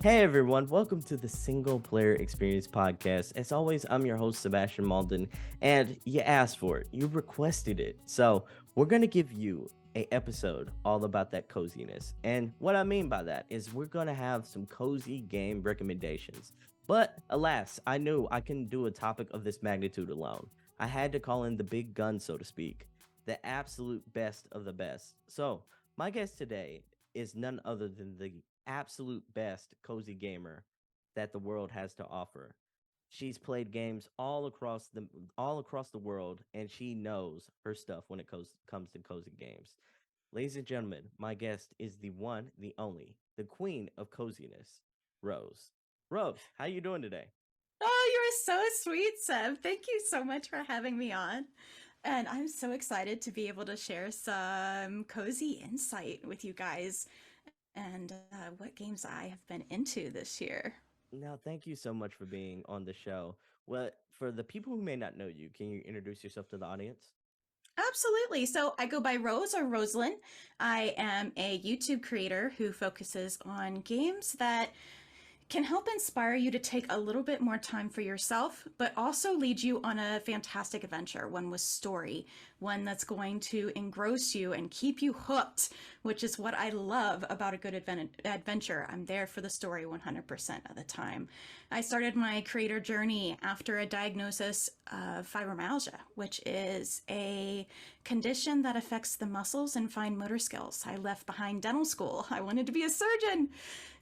Hey everyone, welcome to the Single Player Experience Podcast. As always, I'm your host, Sebastion Malden, and you asked for it, you requested it. So we're gonna give you a episode all about that coziness. And what I mean by that is we're gonna have some cozy game recommendations. But alas, I knew I couldn't do a topic of this magnitude alone. I had to call in the big gun, so to speak, the absolute best of the best. So my guest today is none other than the absolute best cozy gamer that the world has to offer. She's played games all across the world, and she knows her stuff when it comes to cozy games. Ladies and gentlemen, my guest is the one, the only, the queen of coziness, Rose. Rose, how you doing today? Oh, you're so sweet, Seb. Thank you so much for having me on. And I'm so excited to be able to share some cozy insight with you guys and what games I have been into this year. Now, thank you so much for being on the show. Well, for the people who may not know you, can you introduce yourself to the audience? Absolutely. So I go by Rose or Rosealyn. I am a YouTube creator who focuses on games that can help inspire you to take a little bit more time for yourself, but also lead you on a fantastic adventure, one with story, one that's going to engross you and keep you hooked, which is what I love about a good adventure. I'm there for the story 100% of the time. I started my creator journey after a diagnosis of fibromyalgia, which is a condition that affects the muscles and fine motor skills. I left behind dental school. I wanted to be a surgeon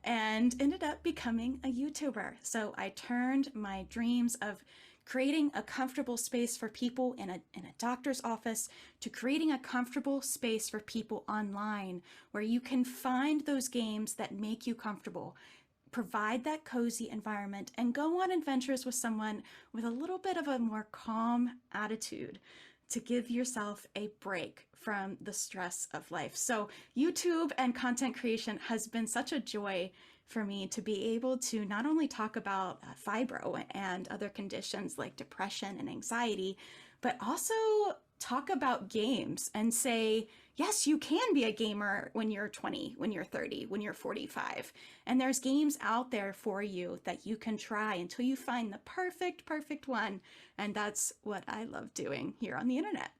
and ended up becoming a YouTuber. So I turned my dreams of creating a comfortable space for people in a doctor's office to creating a comfortable space for people online where you can find those games that make you comfortable, provide that cozy environment, and go on adventures with someone with a little bit of a more calm attitude to give yourself a break from the stress of life. So, YouTube and content creation has been such a joy for me to be able to not only talk about fibro and other conditions like depression and anxiety, but also talk about games and say, yes, you can be a gamer when you're 20, when you're 30, when you're 45. And there's games out there for you that you can try until you find the perfect one. And that's what I love doing here on the internet.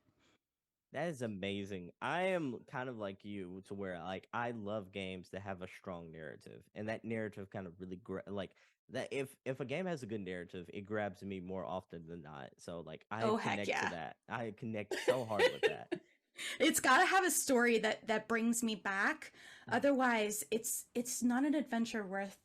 That is amazing. I am kind of like you to where like I love games that have a strong narrative, and that narrative kind of really like that. If a game has a good narrative, it grabs me more often than not. So like I Oh, heck connect to yeah. that. I connect so hard with that. It's got to have a story that brings me back. Otherwise, it's not an adventure worth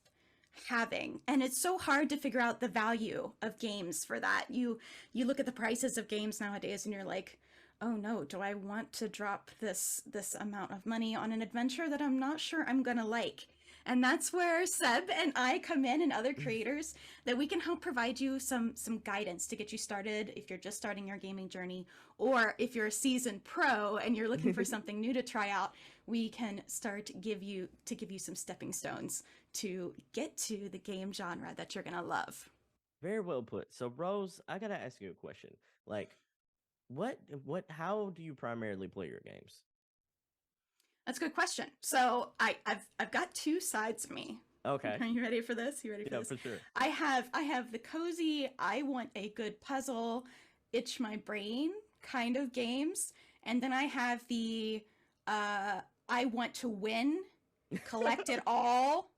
having. And it's so hard to figure out the value of games for that. You look at the prices of games nowadays and you're like, "Oh no, do I want to drop this amount of money on an adventure that I'm not sure I'm going to like?" And that's where Seb and I come in and other creators that we can help provide you some guidance to get you started if you're just starting your gaming journey, or if you're a seasoned pro and you're looking for something new to try out, we can start give you some stepping stones to get to the game genre that you're going to love. Very well put. So Rose, I gotta ask you a question. Like, how do you primarily play your games? That's a good question. So I've got two sides of me. Okay. Are you ready for this? You ready for Yeah, this? for sure. I have the cozy, I want a good puzzle, itch my brain kind of games. And then I have the I want to win, collect it all.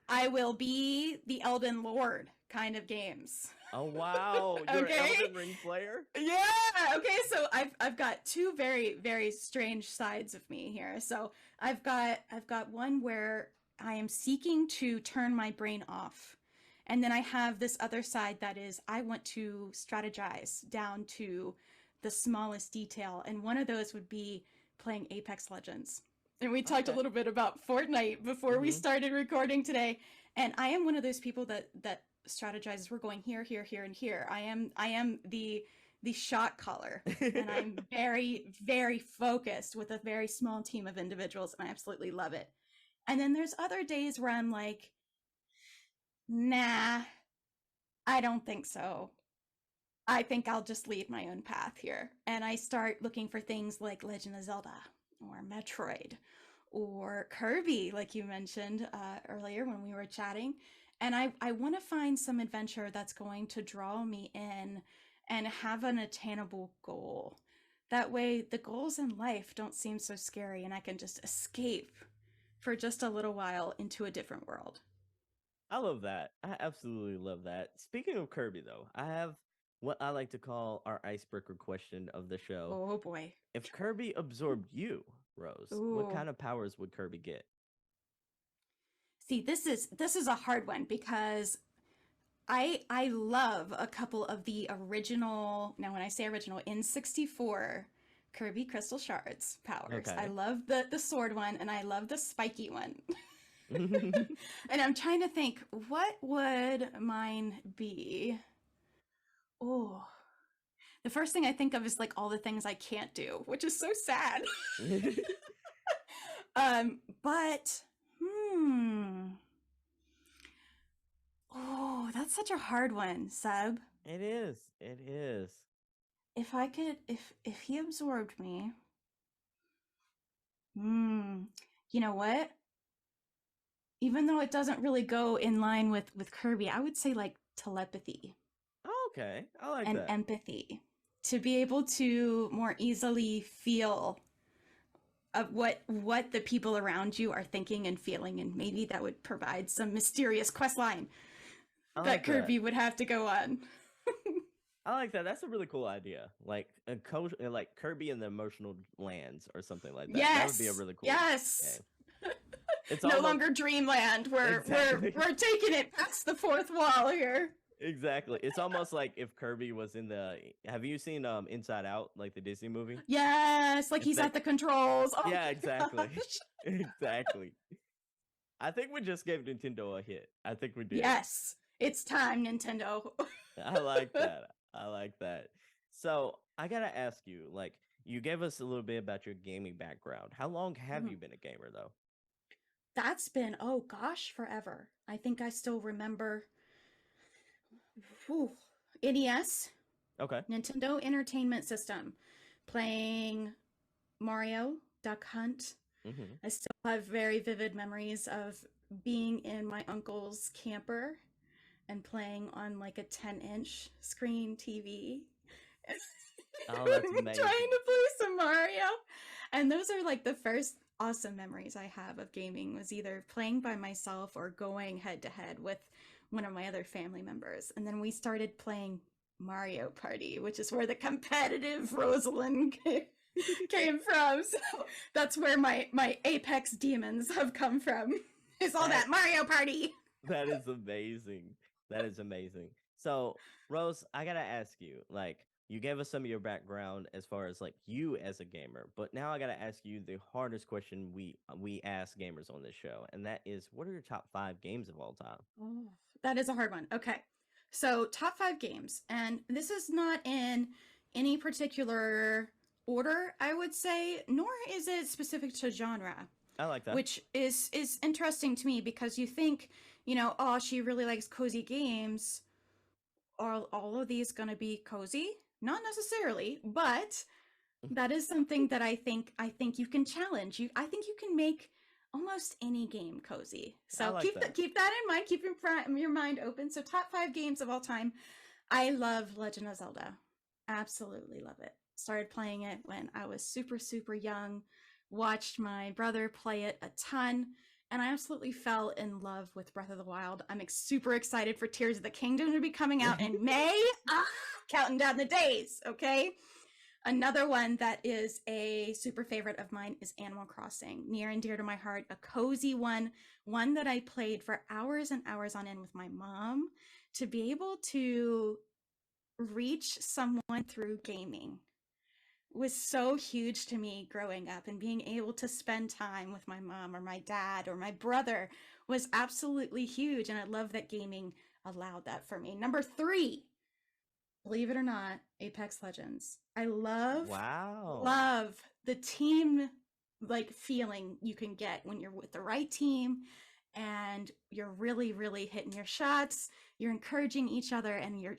I will be the Elden Lord kind of games. Oh wow, you're an Okay? Elden Ring player. Yeah. Okay. So I've got two very strange sides of me here. So I've got one where I am seeking to turn my brain off. And then I have this other side that is I want to strategize down to the smallest detail. And one of those would be playing Apex Legends. And we talked a Okay. little bit about Fortnite before we Mm-hmm. started recording today. And I am one of those people that strategizes. We're going here, and here. I am the shot caller, and I'm very focused with a very small team of individuals, and I absolutely love it. And then there's other days where I'm like, nah, I don't think so. I think I'll just lead my own path here. And I start looking for things like Legend of Zelda or Metroid or Kirby, like you mentioned earlier when we were chatting. And I want to find some adventure that's going to draw me in and have an attainable goal. That way, the goals in life don't seem so scary, and I can just escape for just a little while into a different world. I love that. I absolutely love that. Speaking of Kirby, though, I have what I like to call our icebreaker question of the show. Oh boy. If Kirby absorbed you, Rose, what Ooh. kind of powers would Kirby get? See, this is a hard one because I love a couple of the original, now when I say original, N64 Kirby Crystal Shards powers. I Okay. love the sword one and I love the spiky one. And I'm trying to think, what would mine be? Oh, the first thing I think of is like all the things I can't do, which is so sad. But oh, that's such a hard one, Seb. It is. It is. If I could, if he absorbed me, hmm, you know what? Even though it doesn't really go in line with Kirby, I would say like telepathy Oh, okay. I like and that. empathy to be able to more easily feel of what the people around you are thinking and feeling, and maybe that would provide some mysterious quest line I that like that. Kirby would have to go on. I like that. That's a really cool idea. Like like Kirby in the emotional lands or something like that. That would be a Yes, really cool yes. game. It's No almost longer dreamland. We're exactly. we're taking it past the fourth wall here. Exactly. It's almost like if Kirby was in the have you seen Inside Out, like the Disney movie? Yes, like If he's that at the controls. Oh Yeah, my exactly. gosh. Exactly. I think we just gave Nintendo a hit. I think we did. Yes, it's time, Nintendo. I like that. I like that. So, I got to ask you, like you gave us a little bit about your gaming background. How long have Mhm. you been a gamer though? That's been, oh gosh, forever. I think I still remember whew, NES, Okay. Nintendo Entertainment System, playing Mario, Duck Hunt. Mhm. I still have very vivid memories of being in my uncle's camper and playing on like a 10-inch screen TV. Oh, that's Trying amazing. to play some Mario. And those are like the first awesome memories I have of gaming was either playing by myself or going head to head with one of my other family members. And then we started playing Mario Party, which is where the competitive Rosealyn came from. So that's where my apex demons have come from. Is all That that Mario Party. that is amazing. That is amazing. So, Rose, I got to ask you, like you gave us some of your background as far as like you as a gamer, but now I got to ask you the hardest question we ask gamers on this show, and that is what are your top 5 games of all time? Oh, that is a hard one. Okay. So, top 5 games. And this is not in any particular order, I would say, nor is it specific to genre, I like that. which is interesting to me because you think, oh, she really likes cozy games. Are all of these going to be cozy? Not necessarily, but that is something that I think you can challenge. I think you can make almost any game cozy. I So like keep that. that in mind. Keep your mind open. So top 5 games of all time. I love Legend of Zelda. Absolutely love it. Started playing it when I was super super young. Watched my brother play it a ton. And I absolutely fell in love with Breath of the Wild. I'm super excited for Tears of the Kingdom to be coming out in May. Counting down the days, okay? Another one that is a super favorite of mine is Animal Crossing, near and dear to my heart, a cozy one that I played for hours and hours on end with my mom. To be able to reach someone through gaming was so huge to me growing up, and being able to spend time with my mom or my dad or my brother was absolutely huge. And I love that gaming allowed that for me. Number 3, believe it or not, Apex Legends. I Wow. love the team like feeling you can get when you're with the right team and you're really really hitting your shots, you're encouraging each other, and you're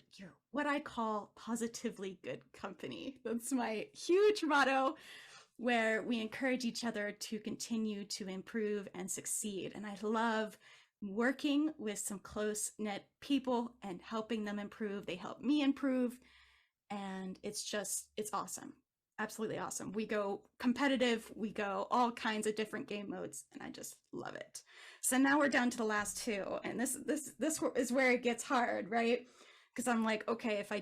what I call positively good company. That's my huge motto. where we encourage each other to continue to improve and succeed. And I love working with some close-knit people and helping them improve. They help me improve, and it's awesome. Absolutely awesome. We go competitive, we go all kinds of different game modes, and I just love it. So now we're down to the last two, and this is where it gets hard, right? Because I'm like, okay, if I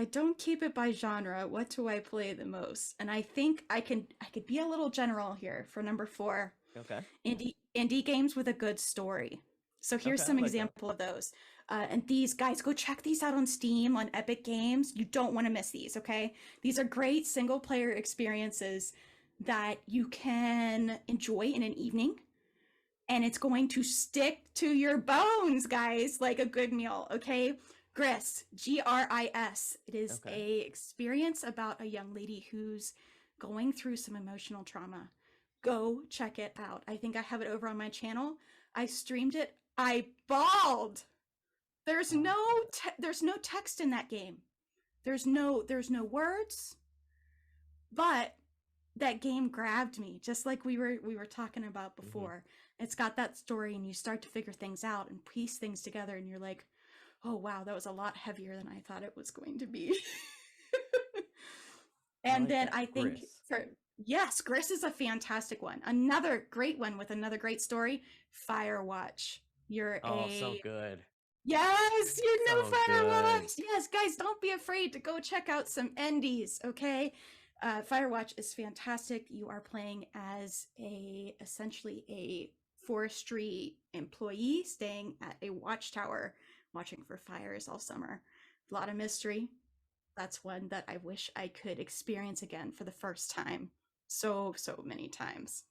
don't keep it by genre, what do I play the most? And I think I could be a little general here for number 4. Okay. Indie games with a good story. So here's Okay, I some like that. example of those. And these guys, go check these out on Steam, on Epic Games. You don't want to miss these, okay? These are great single player experiences that you can enjoy in an evening. And it's going to stick to your bones, guys, like a good meal, okay? Gris, Gris. It is Okay. a experience about a young lady who's going through some emotional trauma. Go check it out. I think I have it over on my channel. I streamed it. I bawled. There's no text in that game. There's no words. But that game grabbed me, just like we were talking about before. It's got that story, and you start to figure things out and piece things together, and you're like, oh wow, that was a lot heavier than I thought it was going to be. And like then that. I think Gris. Gris is a fantastic one. Another great one with another great story, Firewatch. You're so good. Yes, you know So Firewatch. good. Yes, guys, don't be afraid to go check out some indies, okay? Firewatch is fantastic. You are playing as essentially a forestry employee staying at a watchtower, watching for fires all summer. A lot of mystery. That's one that I wish I could experience again for the first time. So many times.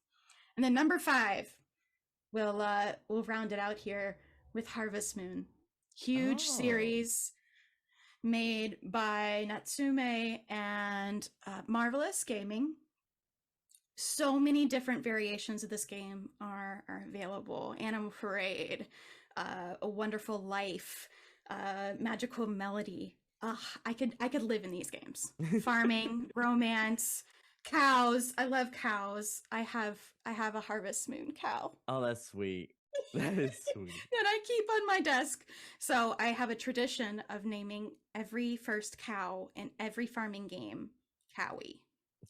And then number 5, we'll round it out here with Harvest Moon. Huge series made by Natsume and Marvelous Gaming. So many different variations of this game are available. Animal Parade, A Wonderful Life, Magical Melody. I could live in these games. Farming, romance, cows. I love cows. I have a Harvest Moon cow. Oh, that's sweet. That is sweet. That I keep on my desk. So I have a tradition of naming every first cow in every farming game Cowie.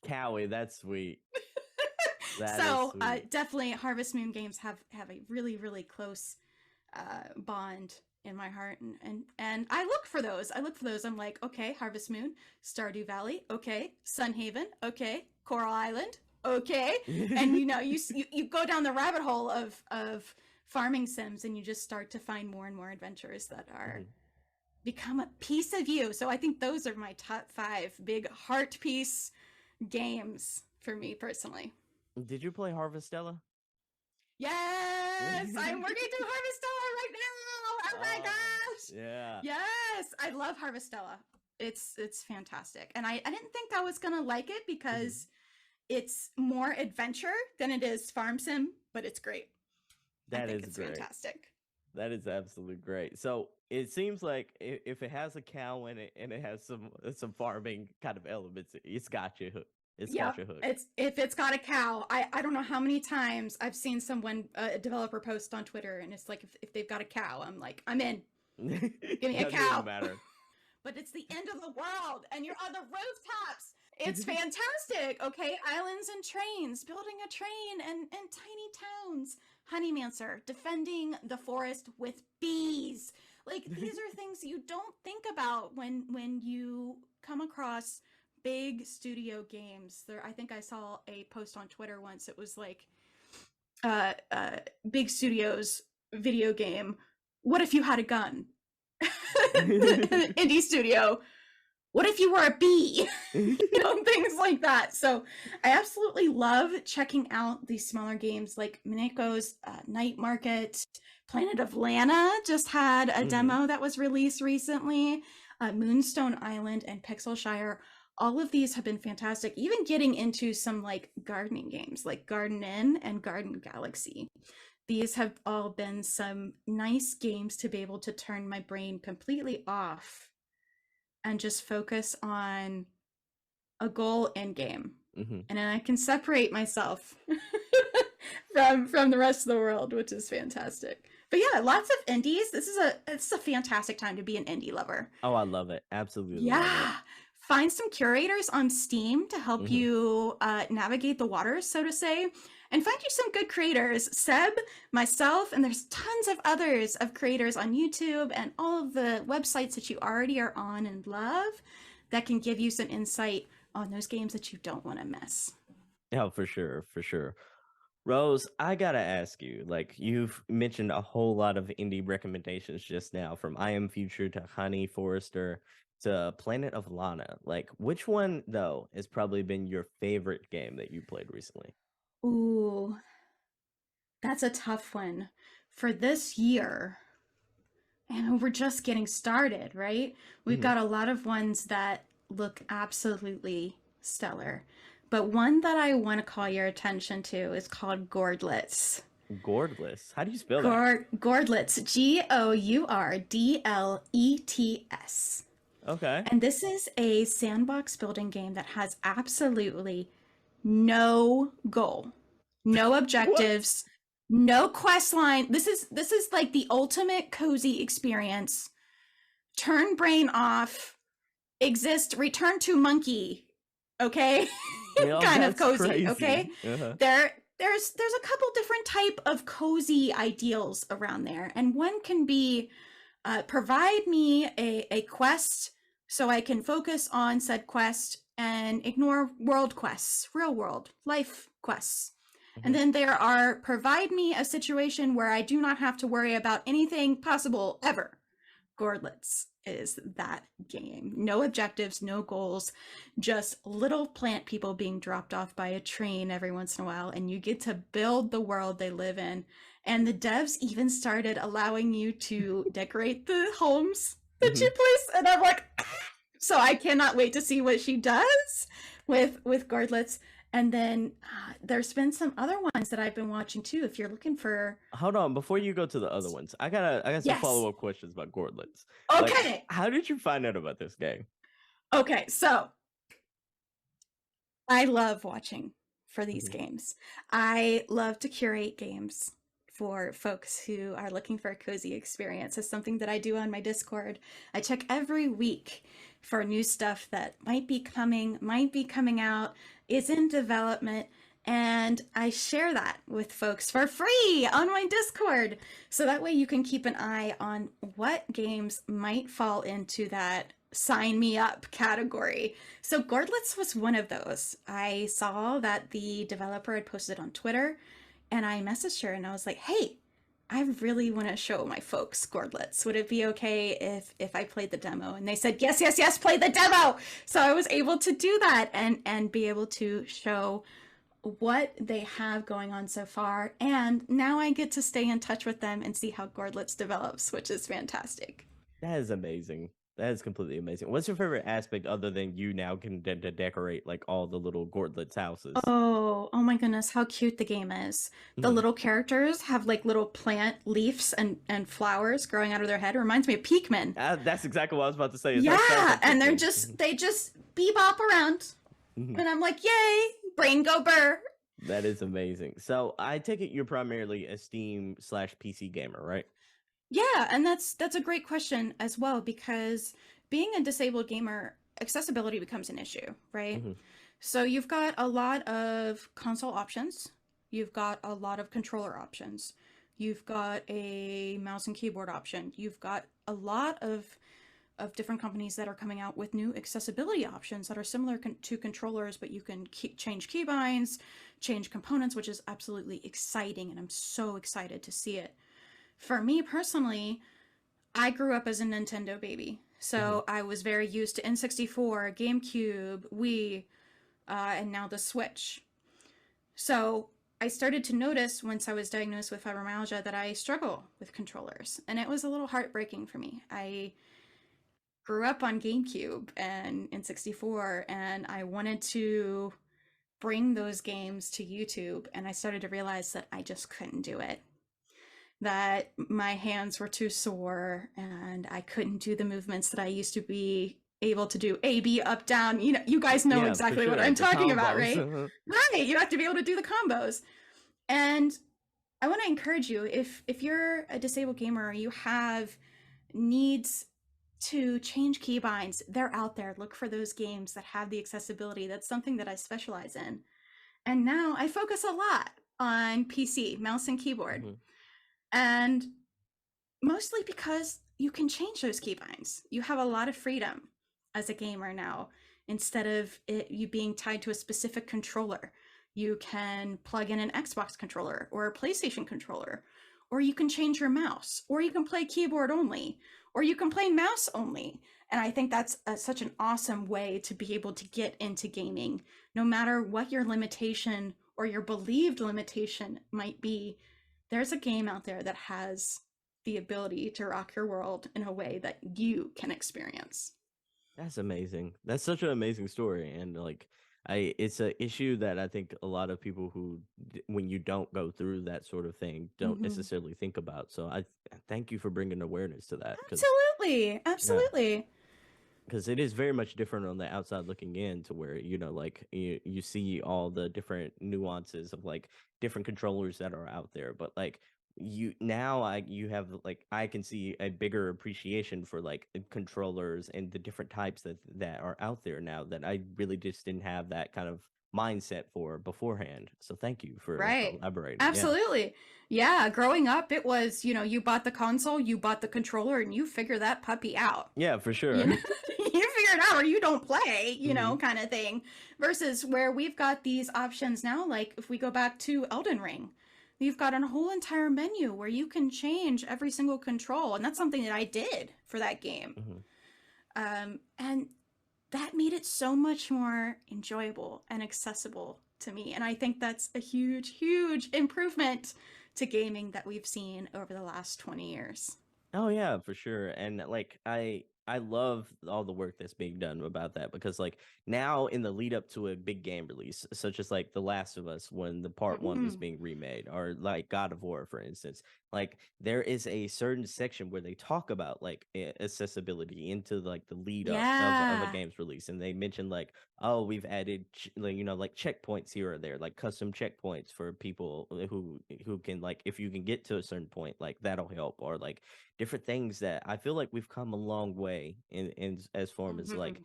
Cowie, that's sweet. So definitely Harvest Moon games have a really, really close bond in my heart, and I look for those. I'm like, okay, Harvest Moon, Stardew Valley, okay, Sunhaven, okay, Coral Island, okay, and you go down the rabbit hole of farming sims, and you just start to find more and more adventures that are become a piece of you. So I think those are my top 5 big heart piece games for me personally. Did you play Harvestella? Yes, I'm working through Harvestella right now. Oh my gosh! Yeah. Yes, I love Harvestella. It's fantastic, and I didn't think I was gonna like it because it's more adventure than it is farm sim, but it's great. That is it's great. Fantastic. That is absolutely great. So it seems like if it has a cow in it and it has some farming kind of elements, it's got you hooked. Got you hooked. If it's got a cow, I don't know how many times I've seen someone, a developer post on Twitter, and it's like, if they've got a cow, I'm like, I'm in. Give me a cow. Matter. But it's the end of the world, and you're on the rooftops. It's fantastic. Okay, islands and trains, building a train, and tiny towns. Honeymancer, defending the forest with bees. Like, these are things you don't think about when you come across big studio games. I think I saw a post on Twitter once. It was like, big studios video game. What if you had a gun? Indie studio. What if you were a bee? Things like that. So I absolutely love checking out these smaller games like Mineko's Night Market. Planet of Lana just had a demo that was released recently. Moonstone Island and Pixelshire. All of these have been fantastic. Even getting into some like gardening games like Garden Inn and Garden Galaxy. These have all been some nice games to be able to turn my brain completely off and just focus on a goal in game, Hmm. and then I can separate myself from the rest of the world, which is fantastic. But yeah, lots of indies. It's a fantastic time to be an indie lover. Oh, I love it. Absolutely love it. Yeah. Find some curators on Steam to help Hmm. you navigate the waters, so to say, and find you some good creators. Seb, myself, and there's tons of others of creators on YouTube and all of the websites that you already are on and love that can give you some insight on those games that you don't want to miss. Yeah, for sure, for sure. Rose, I gotta ask you, like you've mentioned a whole lot of indie recommendations just now, from I Am Future to Honey Forrester to Planet of Lana. Like, which one though has probably been your favorite game that you played recently? Ooh, that's a tough one. For this year, and we're just getting started, right? We've Hmm. got a lot of ones that look absolutely stellar. But one that I want to call your attention to is called Gordlets. Gordless. How do you spell that? Gordlets, Gourdlets. Okay. And this is a sandbox building game that has absolutely no goal, no What? objectives, no quest line. This is like the ultimate cozy experience. Turn brain off, exist, return to monkey. Okay? No, Kind of that's cozy, okay? crazy. Uh-huh. There's a couple different type of cozy ideals around there, and one can be provide me a quest so I can focus on said quest and ignore world quests, real world life quests. And Hmm. then there are provide me a situation where I do not have to worry about anything possible ever. Gordlets is that game. No objectives, no goals, just little plant people being dropped off by a train every once in a while, and you get to build the world they live in. And the devs even started allowing you to decorate the homes that Hmm. you place, and I'm like, so I cannot wait to see what she does with Gordlets. And then there's been some other ones that I've been watching too. If you're looking for, Got on, before you go to the other ones, I got some yes, follow-up questions about Gordlets. Like, okay, how did you find out about this game? okay, so I love watching for these Hmm. games. I love to curate games for folks who are looking for a cozy experience. It's something that I do on my Discord. I check every week for new stuff that might be coming out, is in development, and I share that with folks for free on my Discord. So that way you can keep an eye on what games might fall into that sign me up category. So Gordlets was one of those. I saw that the developer had posted on Twitter, and I messaged her and I was like, "Hey, I really want to show my folks Gordlets. Would it be okay if I played the demo?" And they said, "Yes, yes, yes, play the demo." So I was able to do that and be able to show what they have going on so far. And now I get to stay in touch with them and see how Gordlets develops, which is fantastic. That is amazing. That is completely amazing. What's your favorite aspect other than you now can decorate like all the little Gordlets houses? Oh my goodness, how cute the game is. The Hmm. little characters have like little plant leaves and flowers growing out of their head. It reminds me of Pikmin. That's exactly what I was about to say. It sounds Yeah, like and Pikmin. they just bebop around. Mhm. And I'm like, yay, brain go burr. That is amazing. So I take it you're primarily a Steam/PC gamer, right? Yeah, and that's a great question as well because being a disabled gamer, accessibility becomes an issue, right? Hmm. So you've got a lot of console options, you've got a lot of controller options, you've got a mouse and keyboard option, you've got a lot of different companies that are coming out with new accessibility options that are similar to controllers, but you can change keybinds, change components, which is absolutely exciting, and I'm so excited to see it. For me personally, I grew up as a Nintendo baby. Hmm. So I was very used to N64, GameCube, Wii, and now the Switch. So I started to notice once I was diagnosed with fibromyalgia that I struggle with controllers. And it was a little heartbreaking for me. I grew up on GameCube and N64, and I wanted to bring those games to YouTube. And I started to realize that I just couldn't do it, that my hands were too sore and I couldn't do the movements that I used to be able to do A, B, up, down. You know, you guys know Yeah, for exactly what sure. I'm The talking about, combos. right? Right. You have to be able to do the combos. And I want to encourage you, if you're a disabled gamer or you have needs to change keybinds, they're out there. Look for those games that have the accessibility. That's something that I specialize in. And now I focus a lot on PC, mouse and keyboard. Mhm. And mostly because you can change those keybinds. You have a lot of freedom as a gamer now. Instead of you being tied to a specific controller, you can plug in an Xbox controller or a PlayStation controller, or you can change your mouse, or you can play keyboard only, or you can play mouse only. And I think that's such an awesome way to be able to get into gaming, no matter what your limitation or your believed limitation might be. There's a game out there that has the ability to rock your world in a way that you can experience. That's amazing. That's such an amazing story, and like, it's a issue that I think a lot of people who, when you don't go through that sort of thing, don't Mm-hmm. necessarily think about. So I thank you for bringing awareness to that, because Absolutely. yeah, Absolutely. because it is very much different on the outside looking in, to where, like, you see all the different nuances of like different controllers that are out there, but like, you have, like, I can see a bigger appreciation for like controllers and the different types that are out there now, that I really just didn't have that kind of mindset for beforehand. So thank you for Right. elaborating. Yeah. Absolutely. Yeah. Growing up, it was, you bought the console, you bought the controller, and you figure that puppy out. Yeah, for You sure. know, you figure it out or you don't play, Hmm. kind of thing. Versus where we've got these options now, like if we go back to Elden Ring, you've got a whole entire menu where you can change every single control. And that's something that I did for that game. Hmm. And that made it so much more enjoyable and accessible to me. And I think that's a huge, huge improvement to gaming that we've seen over the last 20 years. Oh yeah, for sure. And like, I love all the work that's being done about that, because like, now in the lead up to a big game release, such as like The Last of Us, when the part 1 was Mm-hmm. being remade, or like God of War, for instance, like, there is a certain section where they talk about like accessibility into like the lead up of a Yeah. game's release, and they mention like, oh, we've added like, like checkpoints here or there, like custom checkpoints for people who can, like, if you can get to a certain point, like that'll help, or like different things that I feel like we've come a long way in as far as like,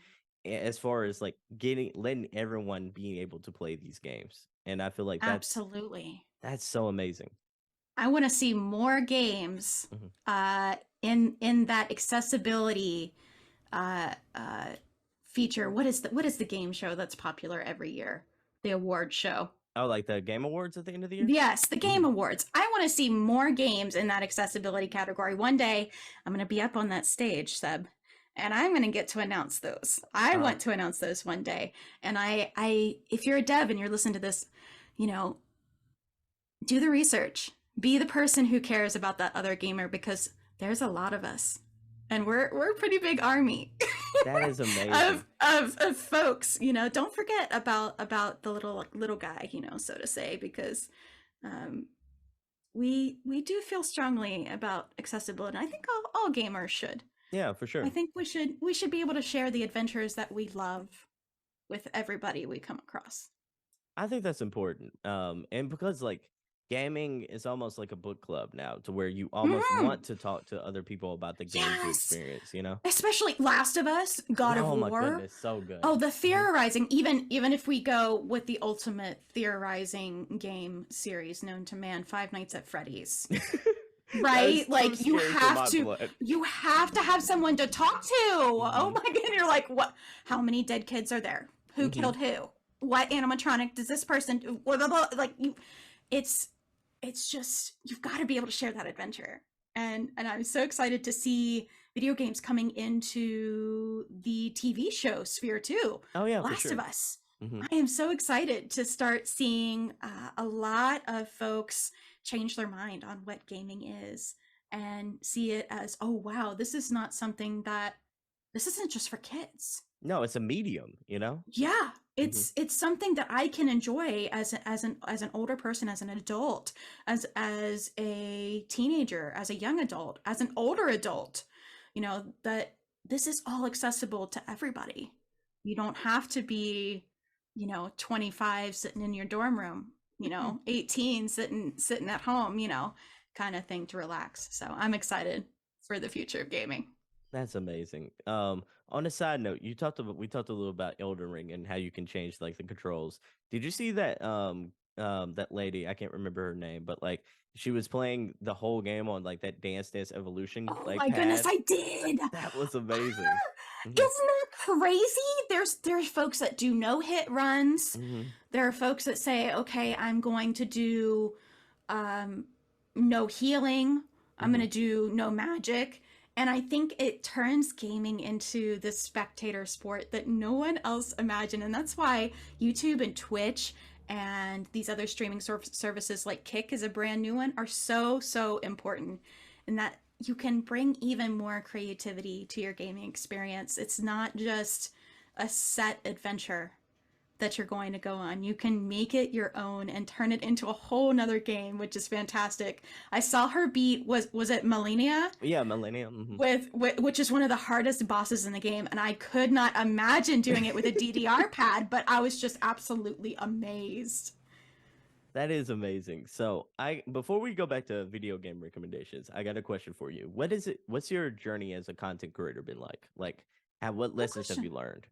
Mm-hmm. like getting letting everyone being able to play these games. And I feel like Absolutely. that's so amazing. I want to see more games Mhm. in that accessibility uh, uh, feature. What is the game show that's popular every year? The award show. Oh, like the Game Awards at the end of the year? Yes, the Game Mhm. Awards. I want to see more games in that accessibility category. One day, I'm going to be up on that stage, Seb, and I'm going to get to announce those. I Um, want to announce those one day. And if you're a dev and you're listening to this, you know, do the research. Be the person who cares about that other gamer, because there's a lot of us, and we're a pretty big army that is of, amazing. of folks. Don't forget about the little guy, so to say, because um, we do feel strongly about accessibility. I think all gamers should. Yeah, for I sure. think we should be able to share the adventures that we love with everybody we come across. I think that's important. And because like, gaming is almost like a book club now, to where you almost Mhm. want to talk to other people about the games you Yes. experience, you know? Especially Last of Us, God of Oh my War. goodness, so good. Oh, the Mhm. theorizing, even if we go with the ultimate theorizing game series known to man, Five Nights at Freddy's. That is Right? too Like you scary for have my to blood. you have to have someone to talk to. Oh Hmm. my god, you're like, what, how many dead kids are there? Who Hmm. killed who? What animatronic does this person do? Blah, blah, blah. Like it's it's just, you've got to be able to share that adventure. And I'm so excited to see video games coming into the TV show sphere too. Oh yeah, for Last of sure. Us. Hmm. I am so excited to start seeing a lot of folks change their mind on what gaming is, and see it as, oh wow, this isn't just for kids. No, it's a medium, you know? Yeah, Hmm. it's something that I can enjoy as an older person, as an adult, as a teenager, as a young adult, as an older adult. That this is all accessible to everybody. You don't have to be, 25 sitting in your dorm room, 18 sitting at home, kind of thing to relax. So I'm excited for the future of gaming. That's amazing. On a side note, we talked a little about Elden Ring and how you can change like the controls. Did you see that that lady, I can't remember her name, but like she was playing the whole game on like that Dance Evolution Oh like my goodness, pad? I did. That was amazing. Isn't Hmm. that crazy? There's folks that do no hit runs. Hmm. There are folks that say, okay, I'm going to do um, no healing. I'm going Hmm. to do no magic. And I think it turns gaming into this spectator sport that no one else imagined. And that's why YouTube and Twitch and these other streaming services like Kick is a brand new one are so, so important. And that you can bring even more creativity to your gaming experience. It's not just a set adventure that you're going to go on. You can make it your own and turn it into a whole nother game, which is fantastic. I saw her beat was it Millennia Yeah, Millennium. Hmm. with which is one of the hardest bosses in the game, and I could not imagine doing it with a DDR pad, but I was just absolutely amazed. That is amazing. So I before we go back to video game recommendations, I got a question for you. What's your journey as a content creator been like? Like what Good lessons have you question. learned?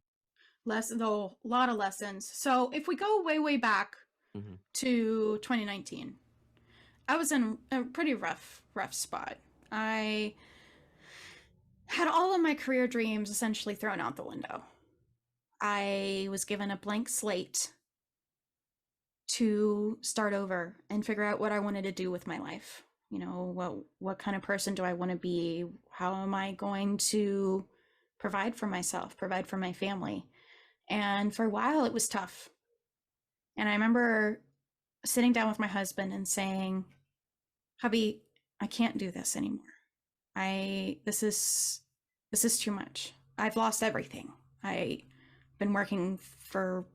Lesson though, a lot of lessons. So if we go way back Hmm. to 2019, I was in a pretty rough spot. I had all of my career dreams essentially thrown out the window. I was given a blank slate to start over and figure out what I wanted to do with my life. What kind of person do I want to be? How am I going to provide for myself, provide for my family? And for a while it was tough. And I remember sitting down with my husband and saying, "Hubby, I can't do this anymore. I this is too much. I've lost everything. I've been working for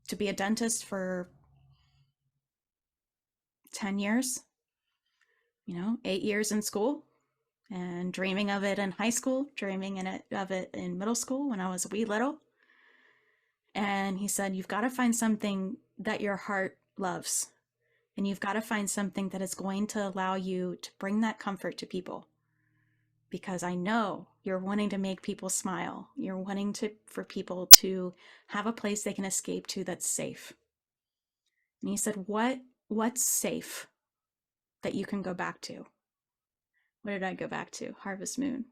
to be a dentist for 10 years, 8 years in school and dreaming of it in high school, of it in middle school when I was a wee little." And he said, "You've got to find something that your heart loves. And you've got to find something that is going to allow you to bring that comfort to people. Because I know you're wanting to make people smile. You're wanting for people to have a place they can escape to that's safe." And he said, what's safe that you can go back to?" What did I go back to? Harvest Moon,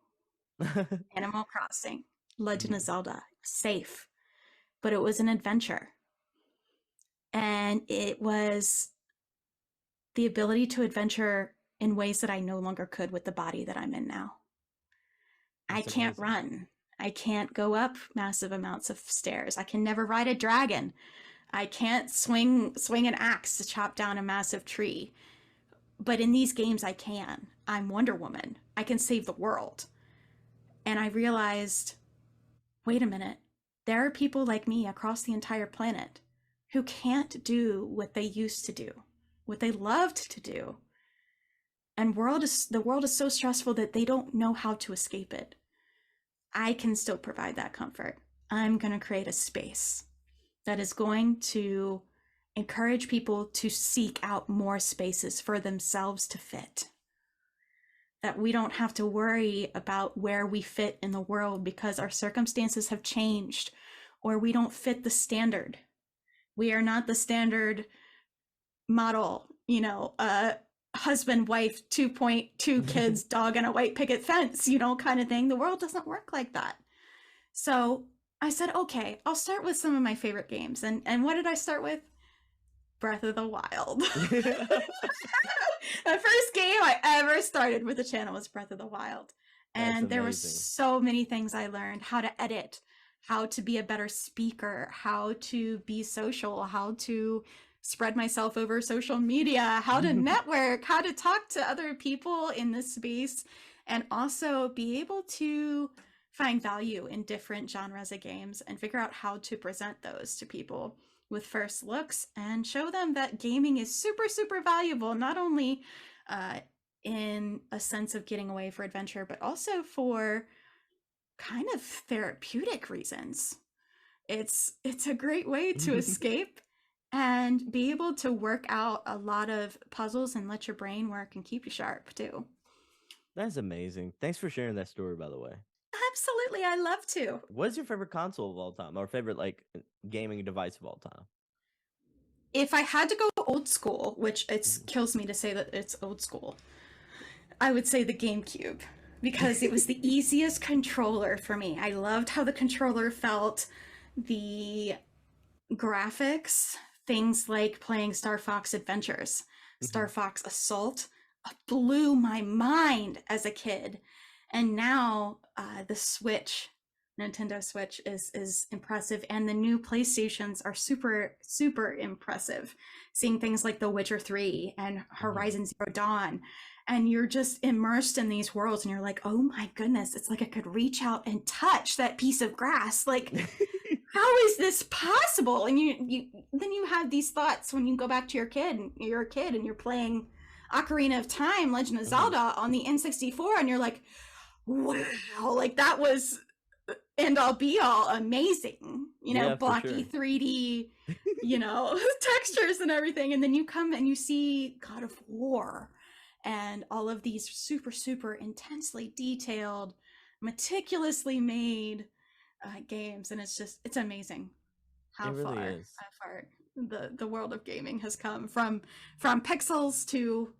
Animal Crossing, Legend of Hmm. Zelda. Safe. But it was an adventure. And it was the ability to adventure in ways that I no longer could with the body that I'm in now. I That's can't amazing. run. I can't go up massive amounts of stairs. I can never ride a dragon. I can't swing an axe to chop down a massive tree. But in these games I can. I'm Wonder Woman. I can save the world. And I realized, wait a minute. There are people like me across the entire planet who can't do what they used to do, what they loved to do. And the world is so stressful that they don't know how to escape it. I can still provide that comfort. I'm going to create a space that is going to encourage people to seek out more spaces for themselves to fit. That we don't have to worry about where we fit in the world because our circumstances have changed or we don't fit the standard. We are not the standard model, husband, wife, 2.2 kids, dog, and a white picket fence, kind of thing. The world doesn't work like that. So I said, okay, I'll start with some of my favorite games. And what did I start with? Breath of the Wild. The first game I ever started with the channel was Breath of the Wild. That's And there were amazing. so many things I learned: how to edit, how to be a better speaker, how to be social, how to spread myself over social media, how to network, how to talk to other people in this space, and also be able to find value in different genres of games and figure out how to present those to people with first looks and show them that gaming is super, super valuable, not only uh, in a sense of getting away for adventure, but also for kind of therapeutic reasons. It's a great way to escape and be able to work out a lot of puzzles and let your brain work and keep you sharp too. That's amazing. Thanks for sharing that story, by the way. Absolutely, I love to. What's your favorite console of all time, or favorite like gaming device of all time? If I had to go old school, which it Mhm. kills me to say that it's old school, I would say the GameCube because it was the easiest controller for me. I loved how the controller felt, the graphics, things like playing Star Fox Adventures, Star Mhm. Fox Assault blew my mind as a kid. And now the Switch, Nintendo Switch is impressive, and the new PlayStations are super impressive. Seeing things like The Witcher 3 and Mhm. Horizon Zero Dawn, and you're just immersed in these worlds, and you're like, oh my goodness, it's like I could reach out and touch that piece of grass. Like, how is this possible? And you then you have these thoughts when you go back to you're a kid and you're playing Ocarina of Time, Legend of Mhm. Zelda on the N64, and you're like, wow, like that was end all be all amazing, Yeah, for blocky sure. 3D, textures and everything. And then you come and you see God of War and all of these super intensely detailed, meticulously made games. And it's amazing It how really is. far the world of gaming has come from pixels to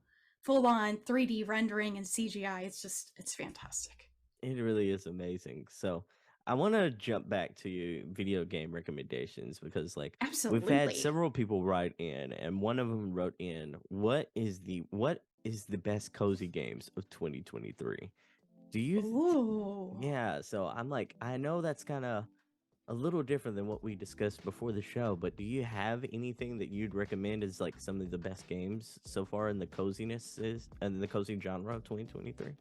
full on 3D rendering and CGI. It's fantastic. It really is amazing. So I want to jump back to your video game recommendations because like we've had Absolutely. several people write in and one of them wrote in what is the best cozy games of 2023? Do you Ooh. Yeah, so I'm like I know that's kind of a little different than what we discussed before the show, but do you have anything that you'd recommend as like some of the best games so far in the coziness is and the cozy genre of 2023?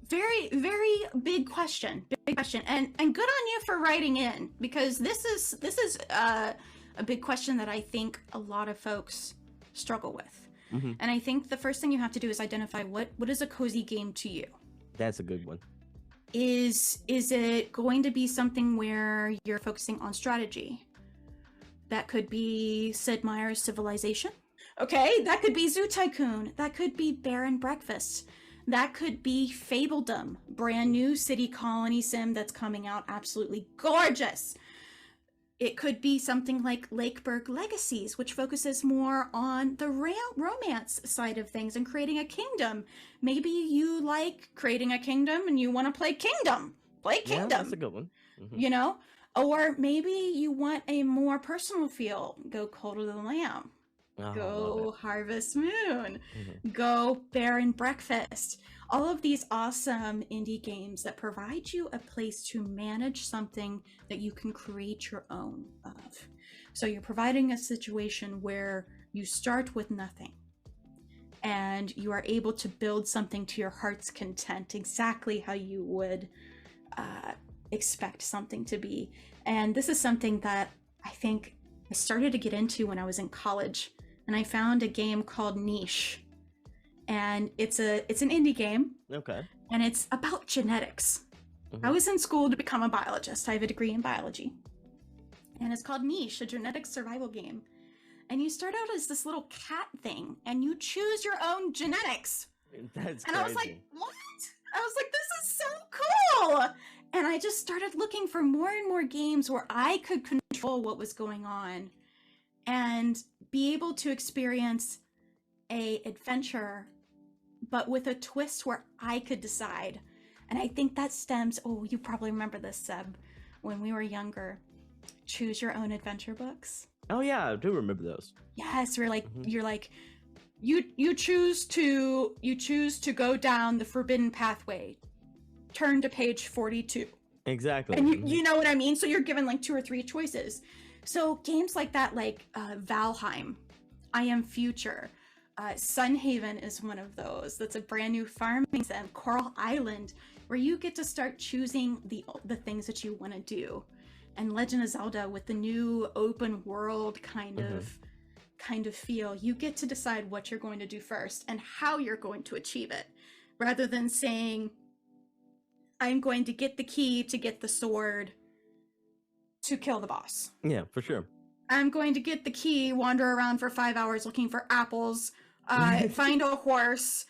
Very big question. Big question. And good on you for writing in, because this is a big question that I think a lot of folks struggle with. Hmm. And I think the first thing you have to do is identify what is a cozy game to you. That's a good one. Is it going to be something where you're focusing on strategy? That could be Sid Meier's Civilization. Okay, that could be Zoo Tycoon. That could be Bear and Breakfast. That could be Fabledom, brand new city colony sim that's coming out, absolutely gorgeous. It could be something like Lakeburg Legacies, which focuses more on the romance side of things and creating a kingdom. Maybe you like creating a kingdom and you want to play Kingdom. Play Yeah, that's a Kingdom, good one. Hmm. you know? Or maybe you want a more personal feel. Go Cult of the Lamb. Oh, I love it. Go Harvest Moon, Hmm. go Bear and Breakfast. All of these awesome indie games that provide you a place to manage something that you can create your own of. So you're providing a situation where you start with nothing and you are able to build something to your heart's content, exactly how you would uh, expect something to be. And this is something that I think I started to get into when I was in college, and I found a game called Niche, and it's an indie game, Okay. and it's about genetics. I Hmm. was in school to become a biologist. I have a degree in biology, and it's called Niche, a genetic survival game. And you start out as this little cat thing, and you choose your own genetics. That's And I was like, crazy. what? I was like, this is so cool. And I just started looking for more and more games where I could control what was going on and be able to experience a adventure, but with a twist where I could decide. And I think that stems, oh, you probably remember this, Seb, when we were younger, choose your own adventure books. Oh yeah, I do remember those. Yes, Hmm. you're like you choose to go down the forbidden pathway. Turn to page 42. Exactly. And you Hmm. you know what I mean? So you're given like two or three choices. So games like that, like Valheim, I Am Future, Sunhaven is one of those. That's a brand new farming sim. Coral Island, where you get to start choosing the things that you want to do. And Legend of Zelda with the new open world Hmm. kind of feel, you get to decide what you're going to do first and how you're going to achieve it, rather than saying, I'm going to get the key to get the sword to kill the boss. Yeah, for sure. I'm going to get the key, wander around for 5 hours looking for apples, find a horse,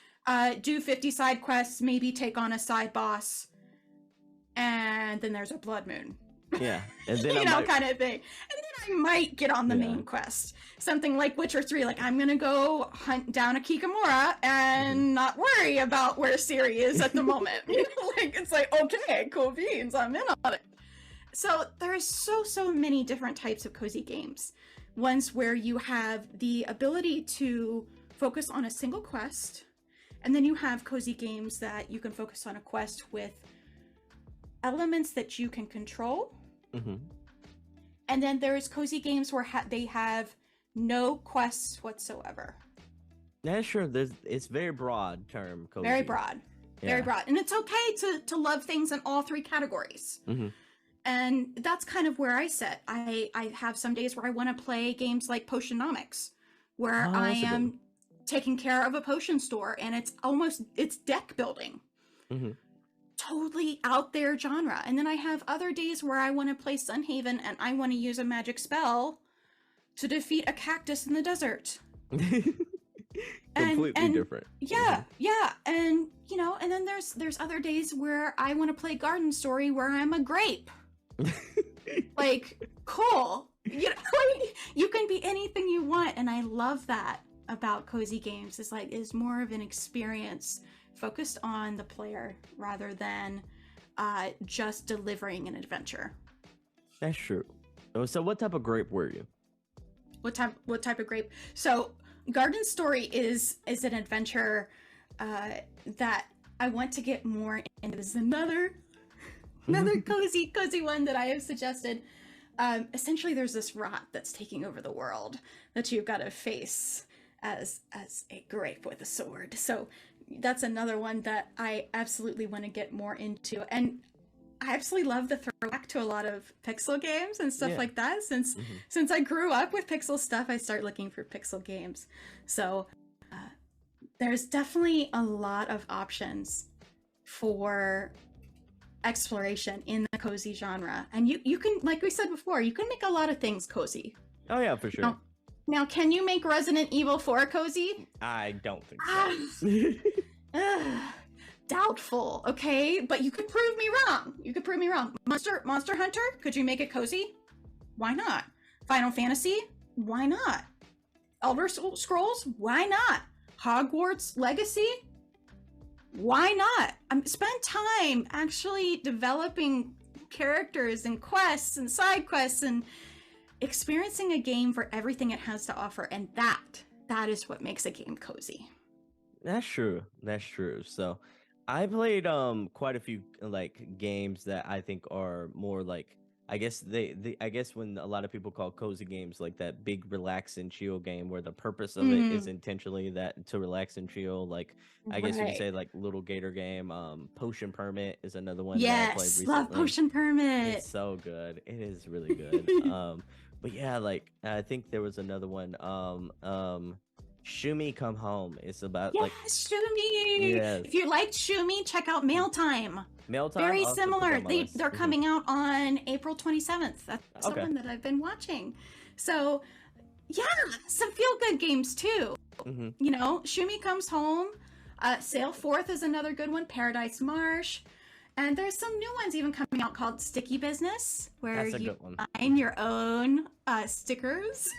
do 50 side quests, maybe take on a side boss, and then there's a blood moon. Yeah, and then kind of thing. And then I might get on the main quest. Something like Witcher 3, like I'm gonna go hunt down a Kikamura and not worry about where Ciri is at the moment. Like it's like, okay, cool beans, I'm in on it. So there's so many different types of cozy games. Ones where you have the ability to focus on a single quest, and then you have cozy games that you can focus on a quest with elements that you can control. And then there's cozy games where they have no quests whatsoever. That's sure. It's very broad term. Cozy. Very broad. Very broad. And it's okay to love things in all three categories. And that's kind of where I sit. I have some days where I want to play games like Potionomics, where I am taking care of a potion store, and it's deck building. Totally out there genre. And then I have other days where I want to play Sunhaven and I want to use a magic spell to defeat a cactus in the desert. Completely different. Yeah. And and then there's other days where I want to play Garden Story where I'm a grape. Like, cool. You can be anything you want, and I love that about cozy games. Is more of an experience focused on the player rather than just delivering an adventure. That's true. So what type of grape were you? What type of grape? So Garden Story is an adventure that I want to get more into. This is another cozy one that I have suggested. Essentially, there's this rot that's taking over the world that you've got to face as a grape with a sword. So that's another one that I absolutely want to get more into. And I absolutely love the throwback to a lot of pixel games and stuff like that. Since I grew up with pixel stuff, I start looking for pixel games. So there's definitely a lot of options for exploration in the cozy genre. And you can, like we said before, you can make a lot of things cozy. Oh yeah, for sure. Now, can you make Resident Evil 4 cozy? I don't think so. Doubtful, okay? But you could prove me wrong. Monster Hunter, could you make it cozy? Why not? Final Fantasy? Why not? Elder Scrolls? Why not? Hogwarts Legacy? Why not? Spend time actually developing characters and quests and side quests and experiencing a game for everything it has to offer, and that is what makes a game cozy. That's true. So I played quite a few like games that I think are more like, I guess I guess when a lot of people call cozy games like that big relax and chill game where the purpose of it is intentionally that to relax and chill. Like I guess you could say like Little Gator game. Potion Permit is another one that I played recently. Love Potion Permit. It's so good. It is really good. But yeah, like I think there was another one. Shumi Come Home. It's about Shumi. Yes. If you liked Shumi, check out Mail Time. Very similar. They're coming out on April 27th. That's the one that I've been watching. So yeah, some feel-good games too. Shumi Comes Home. Sail Forth is another good one. Paradise Marsh. And there's some new ones even coming out called Sticky Business, where you find your own stickers.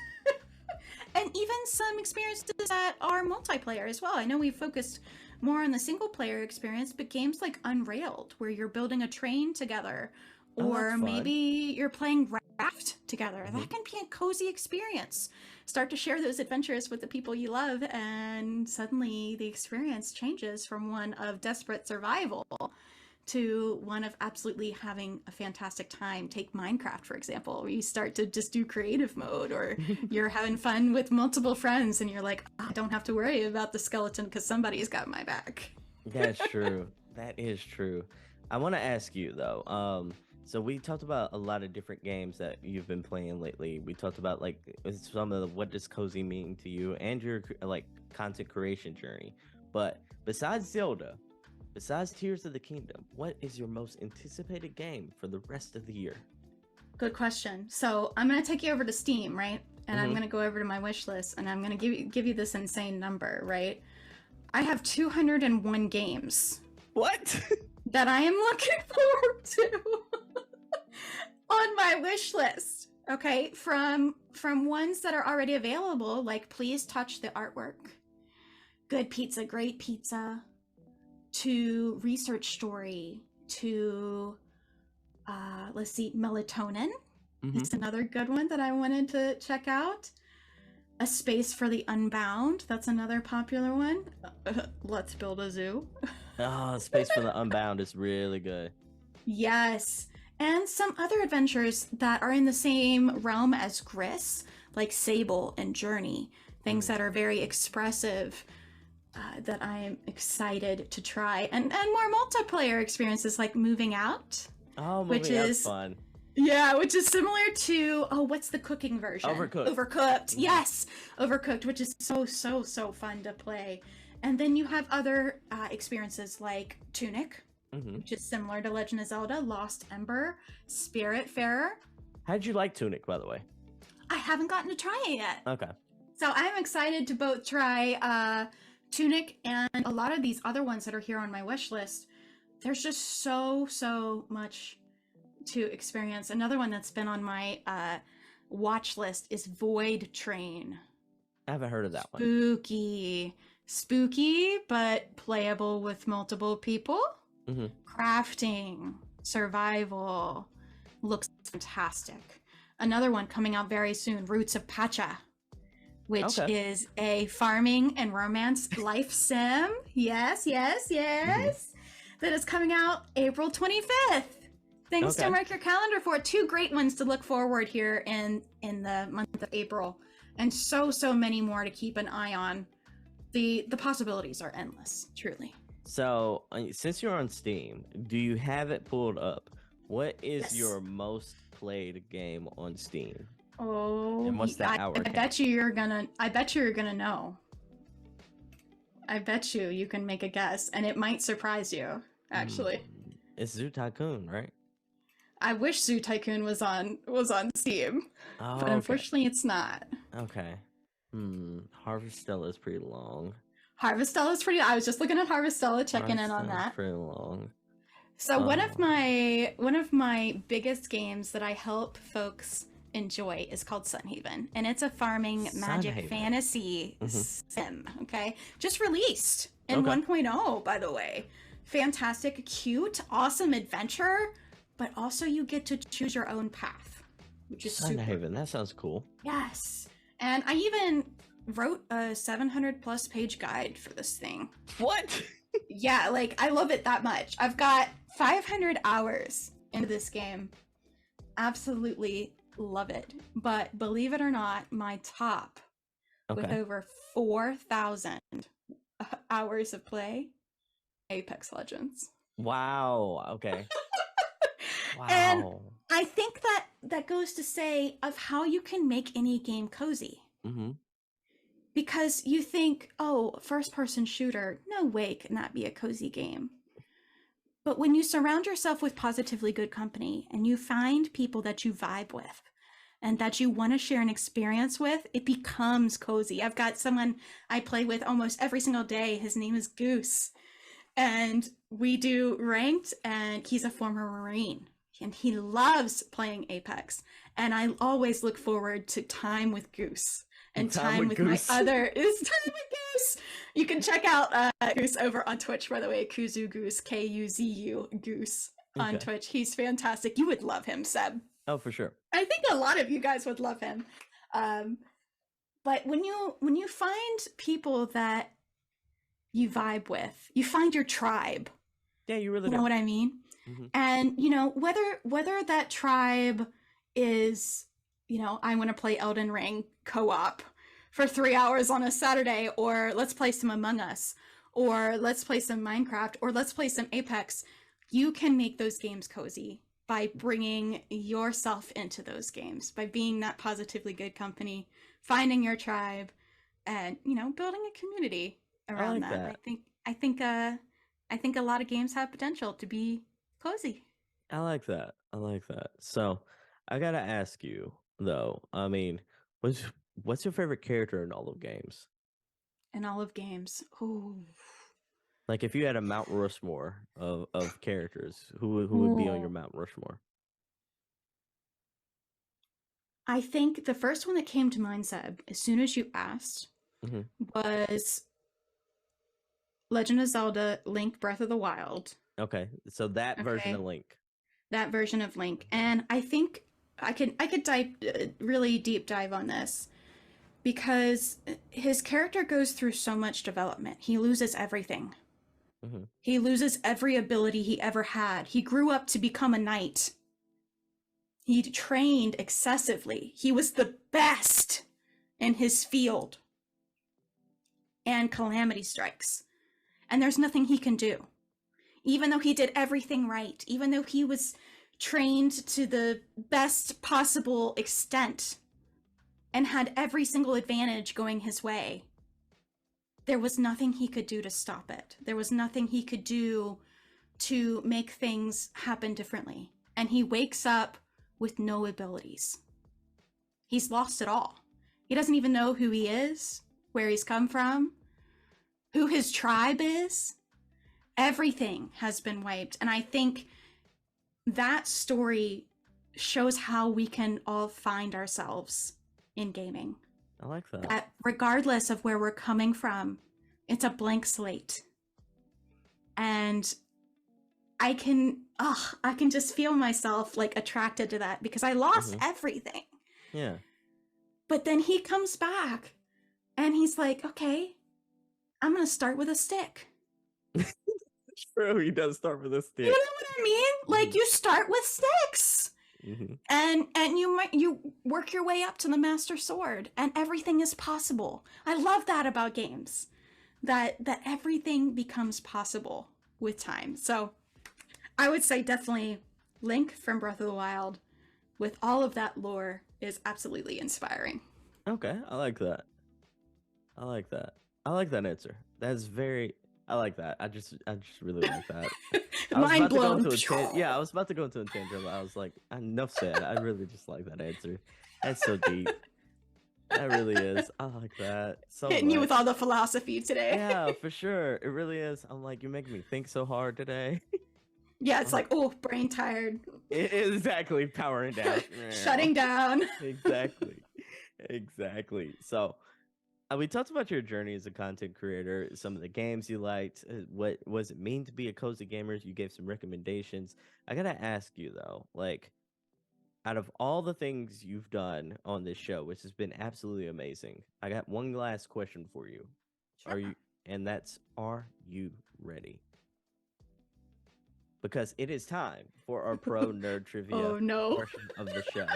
And even some experiences that are multiplayer as well. I know we've focused more on the single player experience, but games like Unrailed, where you're building a train together, or maybe you're playing Raft together. That can be a cozy experience. Start to share those adventures with the people you love, and suddenly the experience changes from one of desperate survival to one of absolutely having a fantastic time. Take Minecraft, for example, where you start to just do creative mode, or you're having fun with multiple friends and you're like, I don't have to worry about the skeleton because somebody's got my back. That's true. That is true. I want to ask you though, so we talked about a lot of different games that you've been playing lately. We talked about like some of what does cozy mean to you and your like content creation journey. But besides Zelda, besides Tears of the Kingdom, what is your most anticipated game for the rest of the year? Good question. So I'm gonna take you over to Steam, right? And I'm Mhm. gonna go over to my wish list, and I'm gonna give you this insane number, right? I have 201 games What? that I am looking forward to on my wish list. Okay, from ones that are already available, like Please Touch the Artwork, Good Pizza, Great Pizza, to Research Story, to let's see, Melatonin. Mhm. It's another good one that I wanted to check out. A Space for the Unbound. That's another popular one. Let's Build a Zoo. Oh, Space for the Unbound is really good. Yes. And some other adventures that are in the same realm as Gris, like Sable and Journey. Things that are very expressive, that I am excited to try. And more multiplayer experiences like Moving Out. Oh, Which Moving Out's is fun. Yeah, which is similar to, oh, what's the cooking version? Overcooked. Overcooked. Yes, Overcooked, which is so fun to play. And then you have other experiences like Tunic, which is similar to Legend of Zelda, Lost Ember, Spiritfarer. How did you like Tunic, by the way? I haven't gotten to try it yet. Okay. So I'm excited to both try Tunic and a lot of these other ones that are here on my wish list. There's just so much to experience. Another one that's been on my watch list is Void Train. I haven't heard of that one. Spooky, but playable with multiple people. Crafting, survival, looks fantastic. Another one coming out very soon, Roots of Pacha, which is a farming and romance life sim. Yes. That is coming out April 25th. Things to mark your calendar for. Two great ones to look forward here in the month of April, and so many more to keep an eye on. The possibilities are endless, truly. So, since you're on Steam, do you have it pulled up? What is your most played game on Steam? Oh, and what's that hour? I bet you're gonna know. I bet you can make a guess, and it might surprise you. Actually, it's Zoo Tycoon, right? I wish Zoo Tycoon was on Steam, but unfortunately it's not. Okay. Harvestella is pretty long. Harvestella is pretty. I was just looking at Harvestella, checking in on that. Pretty long. So one of my biggest games that I help folks enjoy is called Sunhaven, and it's a farming magic fantasy sim. Okay, just released in 1.0, by the way. Fantastic, cute, awesome adventure. But also you get to choose your own path, which is Sunhaven. That sounds cool. Yes. And I even wrote a 700+ page guide for this thing. What? Yeah, like I love it that much. I've got 500 hours into this game. Absolutely love it. But believe it or not, my top with over 4,000 hours of play, Apex Legends. Wow. Okay. Wow. And I think that goes to say of how you can make any game cozy. Because you think, oh, first-person shooter, no way can that be a cozy game. But when you surround yourself with positively good company and you find people that you vibe with and that you want to share an experience with, it becomes cozy. I've got someone I play with almost every single day. His name is Goose. And we do ranked, and he's a former Marine. And he loves playing Apex. And I always look forward to time with Goose. And time with Goose. My other is time with Goose. You can check out Goose over on Twitch, by the way. Kuzu Goose, Kuzu Goose on Twitch. He's fantastic. You would love him, Seb. Oh, for sure. I think a lot of you guys would love him. But when you find people that you vibe with, you find your tribe. Yeah, you really know what I mean? And whether that tribe is, I want to play Elden Ring co-op for 3 hours on a Saturday, or let's play some Among Us, or let's play some Minecraft, or let's play some Apex, you can make those games cozy by bringing yourself into those games, by being that positively good company, finding your tribe, and building a community around that. I think I think a lot of games have potential to be cozy. I like that. I like that. So, I gotta ask you though. I mean, what's what's your favorite character in all of games? In all of games. Ooh. Like, if you had a Mount Rushmore of characters, who would be on your Ooh. Mount Rushmore? I think the first one that came to mind, Seb, as soon as you asked, Hmm. was Legend of Zelda Link Breath of the Wild. Okay, so that version of Okay. Link. That version of Link. Okay. And I think I could dive really deep dive on this because his character goes through so much development. He loses everything. Hmm. He loses every ability he ever had. He grew up to become a knight. He trained excessively. He was the best in his field. And calamity strikes. And there's nothing he can do. Even though he did everything right, even though he was trained to the best possible extent and had every single advantage going his way, there was nothing he could do to stop it. There was nothing he could do to make things happen differently. And he wakes up with no abilities. He's lost it all. He doesn't even know who he is, where he's come from, who his tribe is. Everything has been wiped. And I think that story shows how we can all find ourselves in gaming. I like that. That regardless of where we're coming from, it's a blank slate. And I can just feel myself like attracted to that because I lost everything. Yeah. But then he comes back and he's like, okay, I'm going to start with a stick. True, he does start with a stick. You know what I mean? Like you start with sticks. And you work your way up to the master sword and everything is possible. I love that about games. That everything becomes possible with time. So I would say definitely Link from Breath of the Wild with all of that lore is absolutely inspiring. Okay, I like that. I like that. I like that answer. That's very. I like that. I just really like that. I was Mind about to go blown. into a yeah, I was about to go into a tangent. But I was like, enough said. I really just like that answer. That's so deep. That really is. I like that so Hitting you much. with all the philosophy today. Yeah, for sure. It really is. I'm like, you're making me think so hard today. Yeah, it's like, oh, brain tired. Exactly, powering down. Shutting down. Exactly. Exactly. So, we talked about your journey as a content creator, some of the games you liked, what was it mean to be a cozy gamer? You gave some recommendations. I gotta ask you though, like, out of all the things you've done on this show, which has been absolutely amazing, I got one last question for you. Sure. Are you ready? Because it is time for our pro nerd trivia portion of the show.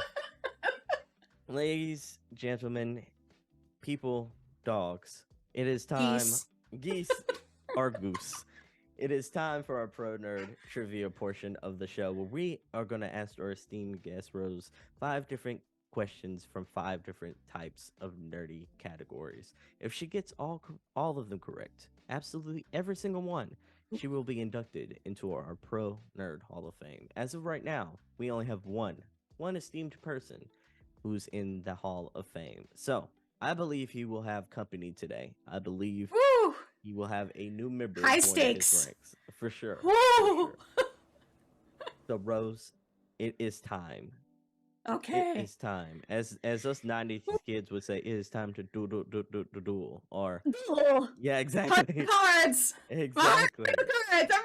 Ladies, gentlemen, people, dogs, it is time. Geese or goose. It is time for our pro nerd trivia portion of the show where we are going to ask our esteemed guest Rose 5 different questions from 5 different types of nerdy categories. If she gets all of them correct, absolutely every single one, she will be inducted into our Pro Nerd Hall of Fame. As of right now, we only have one esteemed person who's in the Hall of Fame. So, I believe he will have company today. I believe he will have a new member High join stakes. his ranks. For sure. Woo! For sure. So, Rose, it is time. Okay. It is time. As us 90s kids would say, it is time to duel. Or Duel. Yeah, exactly. Cards. Exactly. Cards. I'm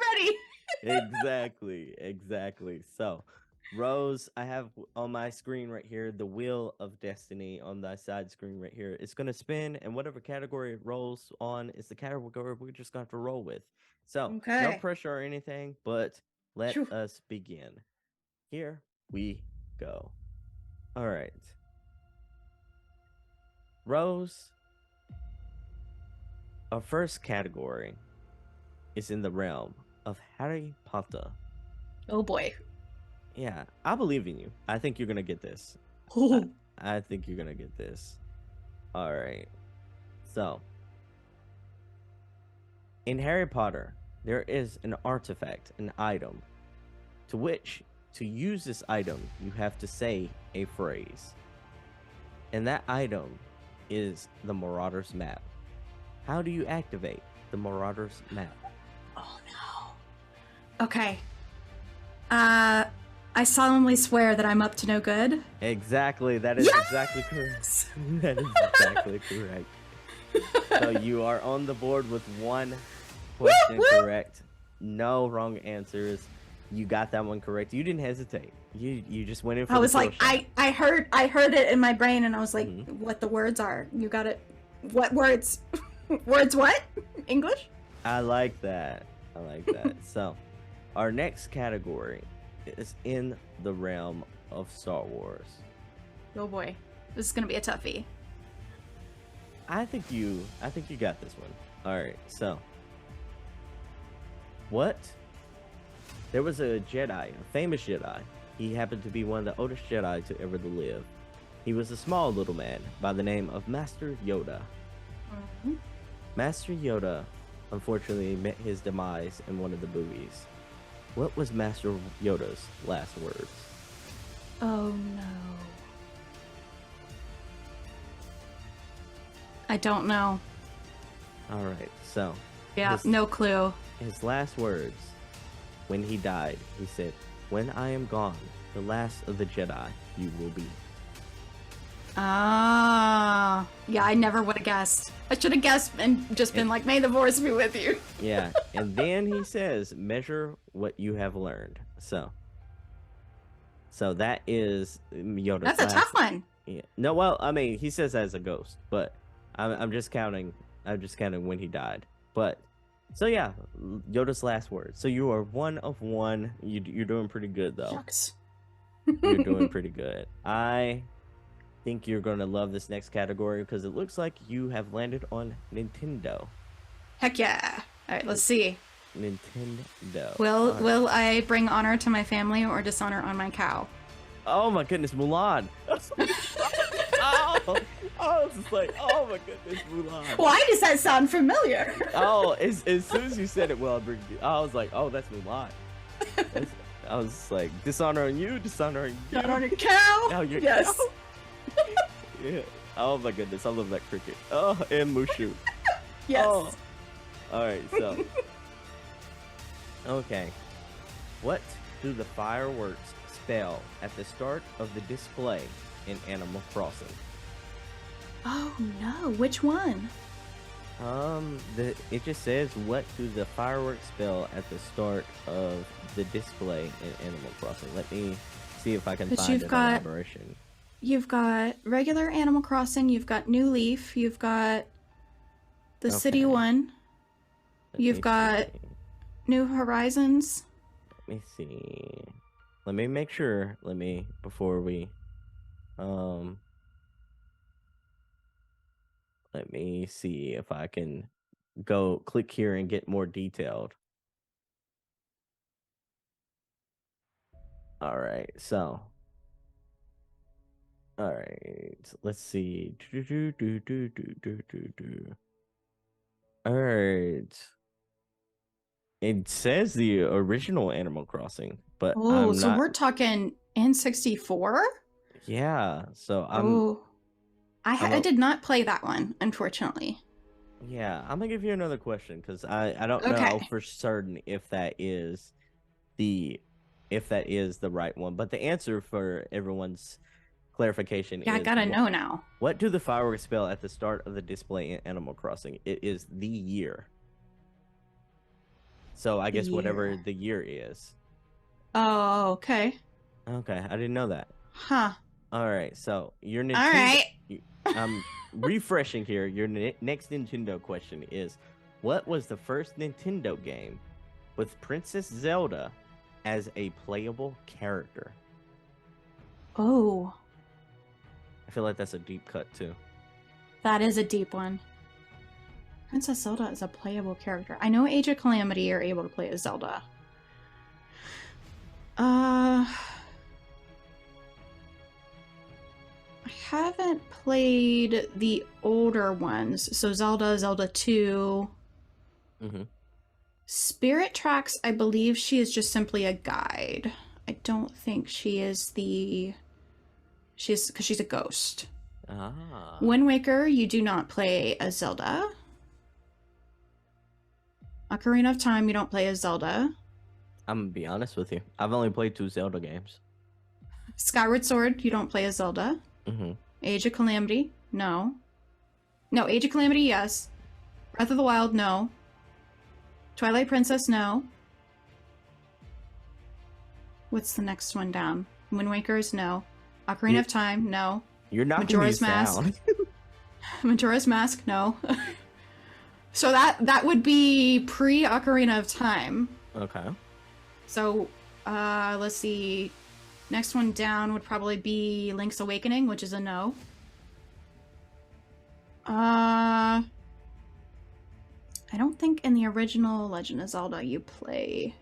ready. Exactly. So, Rose, I have on my screen right here the Wheel of Destiny on the side screen right here. It's going to spin, and whatever category it rolls on is the category we're just going to have to roll with. So, no pressure or anything, but let us begin. Here we go. All right. Rose, our first category is in the realm of Harry Potter. Oh boy. Yeah, I believe in you. I think you're gonna get this. I think you're gonna get this. All right. So, in Harry Potter, there is an artifact, an item, to which to use this item, you have to say a phrase. And that item is the Marauders map. How do you activate the Marauders map? Oh no. Okay. I solemnly swear that I'm up to no good. Exactly. That is exactly correct. That is exactly correct. So you are on the board with one question correct. No wrong answers. You got that one correct. You didn't hesitate. You just went in for I was the like, shot. I heard it in my brain, and I was like, what the words are? You got it. What words? Words what? English? I like that. I like that. So, our next category is in the realm of Star Wars. Oh boy, this is gonna be a toughie. I think you got this one. All right. So, what? There was a Jedi, a famous Jedi. He happened to be one of the oldest Jedi to ever to live. He was a small little man by the name of Master Yoda. Mm-hmm. Master Yoda, unfortunately, met his demise in one of the movies. What was Master Yoda's last words? Oh no. I don't know. All right, so Yeah, no clue. his last words when he died, he said, "When I am gone, the last of the Jedi you will be." Ah, yeah, I never would have guessed. I should have guessed and just been like, may the force be with you. Yeah, and then he says, "Measure what you have learned." So that is Yoda's That's a last. tough one. Yeah. No, well, I mean, he says as a ghost, but I'm just counting. I'm just counting when he died. But so yeah, Yoda's last words. So you are 1 of 1. You're doing pretty good though. Shucks. You're doing pretty good. I think you're gonna love this next category because it looks like you have landed on Nintendo. Heck yeah. All right, let's see. Nintendo. Will I bring honor to my family or dishonor on my cow? Oh my goodness, Mulan. Oh, it's just like, oh my goodness, Mulan. Why does that sound familiar? Oh, as soon as you said it, I was like, oh, that's Mulan. I was just like, dishonor on you, dishonor on you. Not on a cow? Now you're Yes. cow. Yeah. Oh my goodness, I love that cricket. Oh, and Mushu. Yes. Oh. All right, so. Okay. What do the fireworks spell at the start of the display in Animal Crossing? Oh no, which one? It just says, what do the fireworks spell at the start of the display in Animal Crossing? Let me see if I can find an elaboration. You've got regular Animal Crossing, you've got New Leaf, you've got the city one, you've got New Horizons. Let me see. Let me make sure. Before we, let me see if I can go click here and get more detailed. All right, so. All right, let's see. All right. It says the original Animal Crossing, but Oh, so we're talking N64? Yeah, so I did not play that one, unfortunately. Yeah, I'm gonna give you another question because I don't know for certain if that is the right one, but the answer for everyone's clarification is, I gotta know now. What do the fireworks spell at the start of the display in Animal Crossing? It is the year. So I guess whatever the year is. Oh, okay. Okay, I didn't know that. Huh. All right, so your Nintendo. All right. I'm refreshing here. Your next Nintendo question is, what was the first Nintendo game with Princess Zelda as a playable character? Oh. I feel like that's a deep cut too. That is a deep one. Princess Zelda is a playable character. I know Age of Calamity you're able to play as Zelda. I haven't played the older ones. So Zelda, Zelda 2. Mm-hmm. Spirit Tracks, I believe she is just simply a guide. I don't think she is because she's a ghost. Ah. Wind Waker, you do not play as Zelda. Ocarina of Time, you don't play as Zelda. I'm gonna be honest with you. I've only played 2 Zelda games. Skyward Sword, you don't play as Zelda. Mm-hmm. Age of Calamity, no. No, Age of Calamity, yes. Breath of the Wild, no. Twilight Princess, no. What's the next one down? Wind Waker's, no. Ocarina of Time, no. You're knocking Majora's me Mask. down. Majora's Mask, no. So that would be pre-Ocarina of Time. Okay. So, let's see. Next one down would probably be Link's Awakening, which is a no. I don't think in the original Legend of Zelda you play.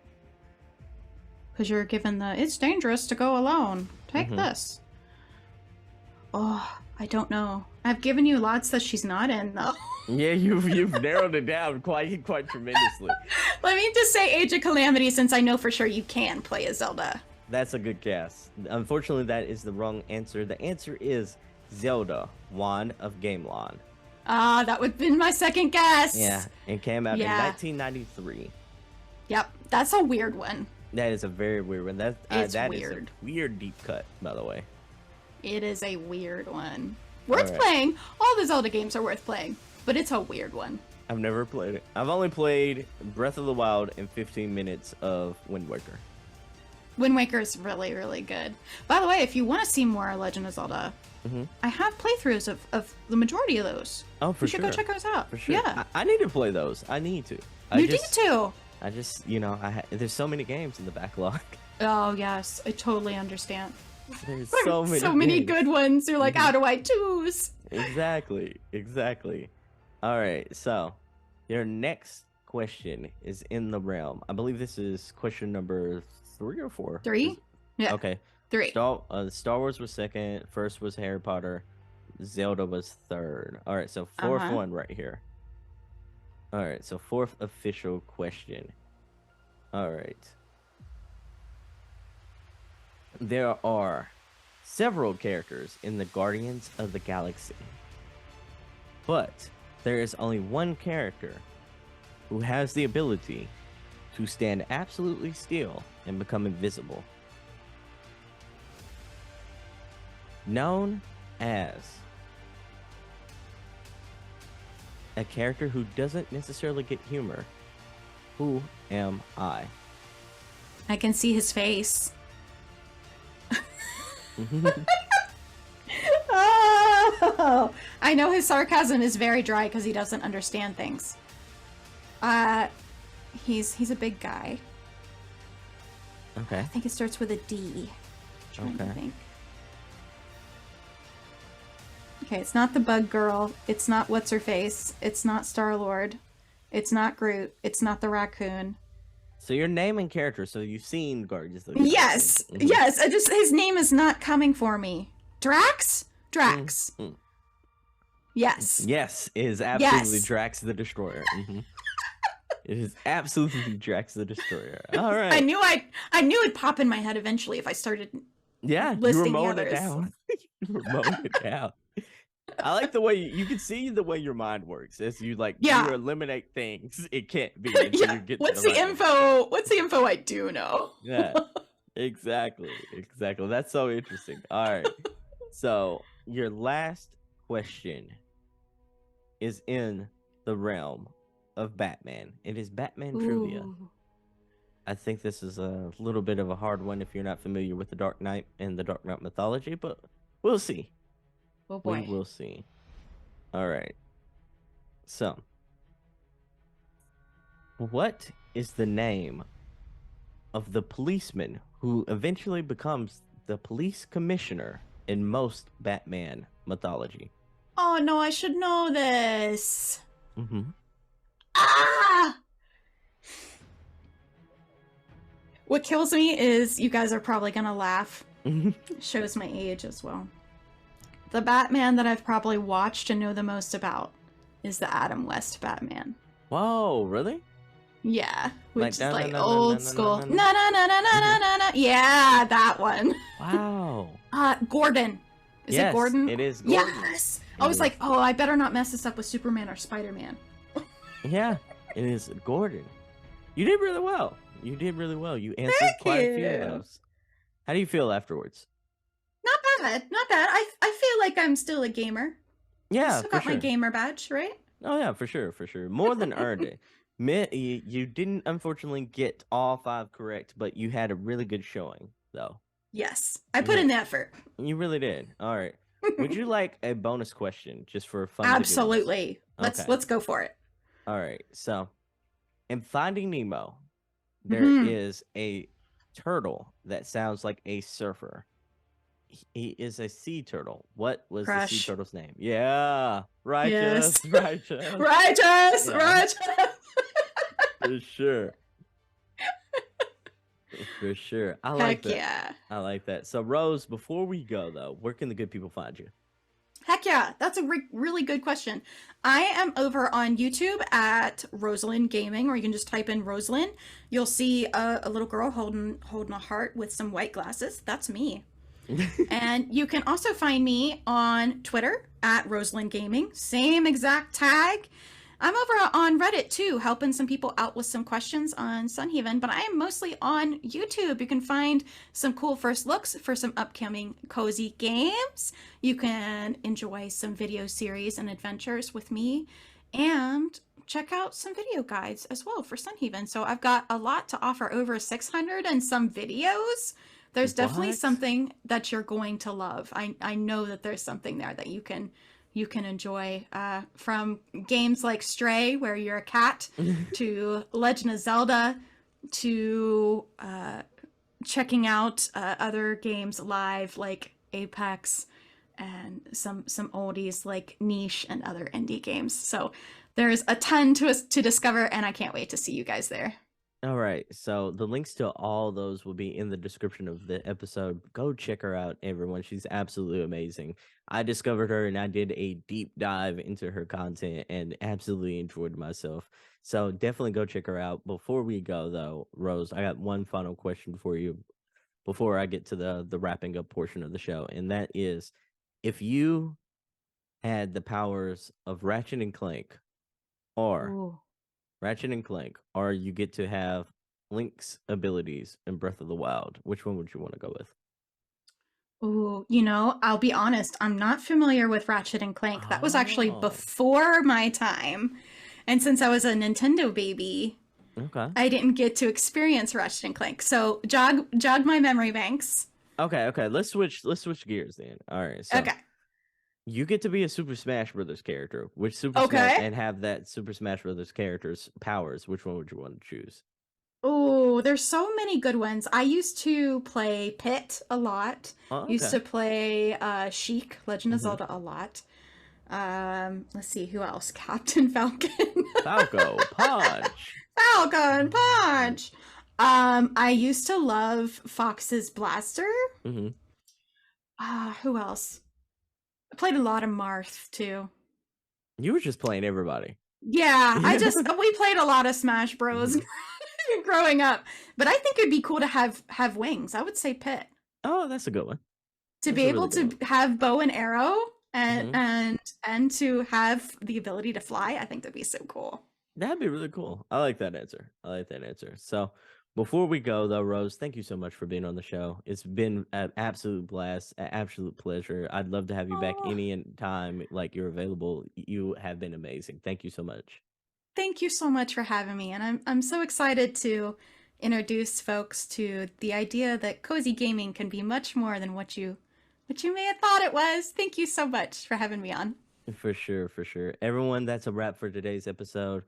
Because you're given it's dangerous to go alone. Take this. Oh, I don't know. I've given you lots that she's not in, though. Yeah, you've narrowed it down quite tremendously. Let me just say Age of Calamity, since I know for sure you can play as Zelda. That's a good guess. Unfortunately, that is the wrong answer. The answer is Zelda, Wand of Gamelon. Ah, that would have been my second guess. Yeah, it came out in 1993. Yep, that's a weird one. That is a very weird one. That It's is weird. a weird deep cut, by the way. It is a weird one. Worth Alright. playing. All the Zelda games are worth playing, but it's a weird one. I've never played it. I've only played Breath of the Wild and 15 minutes of Wind Waker. Wind Waker is really, really good. By the way, if you want to see more Legend of Zelda, I have playthroughs of the majority of those. Oh, for you should sure. go check those out. For sure. Yeah. I need to play those. I need to. You need to. I just, there's so many games in the backlog. Oh, yes. I totally understand. There's so many games. good ones. You're like, how do I choose? Exactly. All right, so your next question is in the realm. I believe this is question number 3 or 4. 3? Yeah. Okay. 3. Star Wars was second. First was Harry Potter. Zelda was third. All right, so fourth one right here. All right, so 4th official question. All right. There are several characters in the Guardians of the Galaxy, but there is only one character who has the ability to stand absolutely still and become invisible. Known as a character who doesn't necessarily get humor. Who am I? I can see his face. Oh, I know his sarcasm is very dry because he doesn't understand things. He's a big guy. Okay. I think it starts with a D. I'm trying to think. Okay, it's not the Bug Girl. It's not What's Her Face. It's not Star-Lord. It's not Groot. It's not the raccoon. So you're naming characters, so you've seen Guardians of the Galaxy. Yes, yes. His name is not coming for me. Drax. Yes. Yes, it is absolutely Drax the Destroyer. It is absolutely Drax the Destroyer. All right. I knew it'd pop in my head eventually if I started. Yeah, listing you were mowing the it others. down. You were mowing it down. I like the way you can see the way your mind works as you you eliminate things it can't be until you get What's to the info? What's the info I do know? Yeah, exactly. That's so interesting. All right, so your last question is in the realm of Batman. It is Batman trivia. I think this is a little bit of a hard one if you're not familiar with the Dark Knight and the Dark Knight mythology, but we'll see. Oh boy. We will see. All right. So, what is the name of the policeman who eventually becomes the police commissioner in most Batman mythology? Oh no, I should know this. Ah! What kills me is you guys are probably gonna laugh. Shows my age as well. The Batman that I've probably watched and know the most about is the Adam West Batman. Whoa, really? Yeah, Like which is na na like na na na old na na school. na. Na na na na na na na na. Yeah, that one. Wow. Gordon. Is it Yes, Gordon? it is Gordon. Yes. I It was like, is. oh, I better not mess this up with Superman or Spider-Man. Yeah, it is Gordon. You did really well. You did really well. You answered Thank quite a few of you. those. How do you feel afterwards? Not bad. Not bad. I feel like I'm still a gamer. I Yeah, still for got my sure. gamer badge, right? Oh yeah, for sure, for sure. More than earned it. You didn't unfortunately get all 5 correct, but you had a really good showing, though. Yes. I put You in the effort. you really did. All right. Would you like a bonus question just for fun of the goodness? Absolutely. Okay. Let's go for it. All right. So, in Finding Nemo, there Mm-hmm. is a turtle that sounds like a surfer. He is a sea turtle. What was the sea Crush. turtle's name? Yeah, Yes. righteous, righteous. Righteous. Yeah, Righteous. for sure, for sure. I like Heck that. yeah. I like that. So, Rose, before we go though, where can the good people find you? Heck yeah, that's a really good question. I am over on YouTube at RosealynGaming, or you can just type in Rosealyn. You'll see a little girl holding a heart with some white glasses. That's me. And you can also find me on Twitter at RosealynGaming. Same exact tag. I'm over on Reddit too, helping some people out with some questions on Sunhaven, but I am mostly on YouTube. You can find some cool first looks for some upcoming cozy games. You can enjoy some video series and adventures with me, and check out some video guides as well for Sunhaven. So I've got a lot to offer, over 600 and some videos. There's definitely What? something that you're going to love. I know that there's something there that you can enjoy, from games like Stray, where you're a cat, to Legend of Zelda, to checking out other games live like Apex, and some oldies like Niche and other indie games. So there's a ton to discover, and I can't wait to see you guys there. All right. So the links to all those will be in the description of the episode. Go check her out, everyone. She's absolutely amazing. I discovered her and I did a deep dive into her content and absolutely enjoyed myself. So definitely go check her out. Before we go though, Rose, I got one final question for you before I get to the wrapping up portion of the show. And that is, if you had the powers of Ratchet and Clank, or Ooh. Ratchet and Clank, or you get to have Link's abilities in Breath of the Wild, which one would you want to go with? Ooh, I'll be honest, I'm not familiar with Ratchet and Clank. That was actually Oh, before my time. And since I was a Nintendo baby, okay. I didn't get to experience Ratchet and Clank. So jog my memory banks. Okay. Let's switch gears then. All right. So Okay. you get to be a Super Smash Brothers character, which Super Smash, Okay. and have that Super Smash Brothers character's powers. Which one would you want to choose? Oh, there's so many good ones. I used to play Pit a lot. Oh, Used okay. to play Sheik, Legend of Mm-hmm. Zelda a lot. Let's see who else. Captain Falcon. Falco Punch. Falcon Punch. I used to love Fox's Blaster. Mm-hmm. Who else? I played a lot of Marth too. You were just playing everybody. Yeah, we played a lot of Smash Bros. Growing up, but I think it'd be cool to have wings. I would say Pit, Oh, that's a good one. to That's be a able really good to one. have bow and arrow, and Mm-hmm. and to have the ability to fly. I think that'd be so cool. That'd be really cool. I like that answer. I like that answer. So before we go though, Rose, thank you so much for being on the show. It's been an absolute blast, an absolute pleasure. I'd love to have you back Oh, any time like you're available. You have been amazing. Thank you so much. thank you so much for having me, and I'm so excited to introduce folks to the idea that cozy gaming can be much more than what you may have thought it was. Thank you so much for having me on. For sure, for sure. Everyone, that's a wrap for today's episode.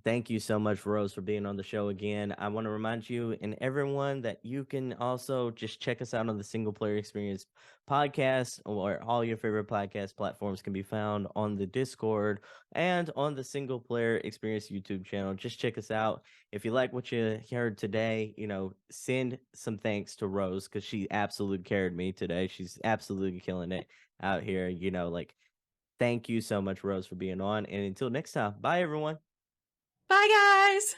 Thank you so much, Rose, for being on the show again. I want to remind you and everyone that you can also just check us out on the Single Player Experience podcast, or all your favorite podcast platforms can be found on the Discord and on the Single Player Experience YouTube channel. Just check us out. If you like what you heard today, send some thanks to Rose because she absolutely carried me today. She's absolutely killing it out here, like. Thank you so much, Rose, for being on. And until next time, bye, everyone. Bye, guys.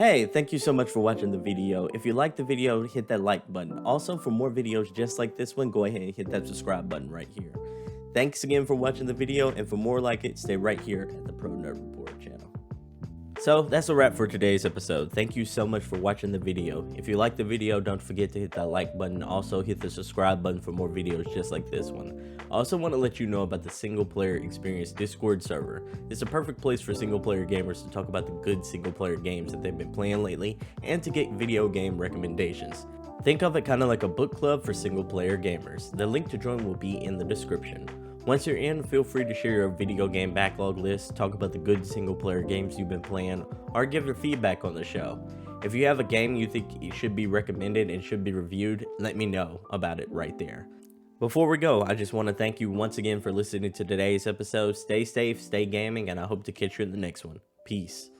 Hey, thank you so much for watching the video. If you liked the video, hit that like button. Also, for more videos just like this one, go ahead and hit that subscribe button right here. Thanks again for watching the video, and for more like it, stay right here at the Pro Nerd Report channel. So that's a wrap for today's episode. Thank you so much for watching the video. If you liked the video, don't forget to hit that like button. Also hit the subscribe button for more videos just like this one. I also want to let you know about the single player experience Discord server. It's a perfect place for single player gamers to talk about the good single player games that they've been playing lately and to get video game recommendations. Think of it kind of like a book club for single player gamers. The link to join will be in the description. Once you're in, feel free to share your video game backlog list, talk about the good single player games you've been playing, or give your feedback on the show. If you have a game you think it should be recommended and should be reviewed, let me know about it right there. Before we go, I just want to thank you once again for listening to today's episode. Stay safe, stay gaming, and I hope to catch you in the next one. Peace.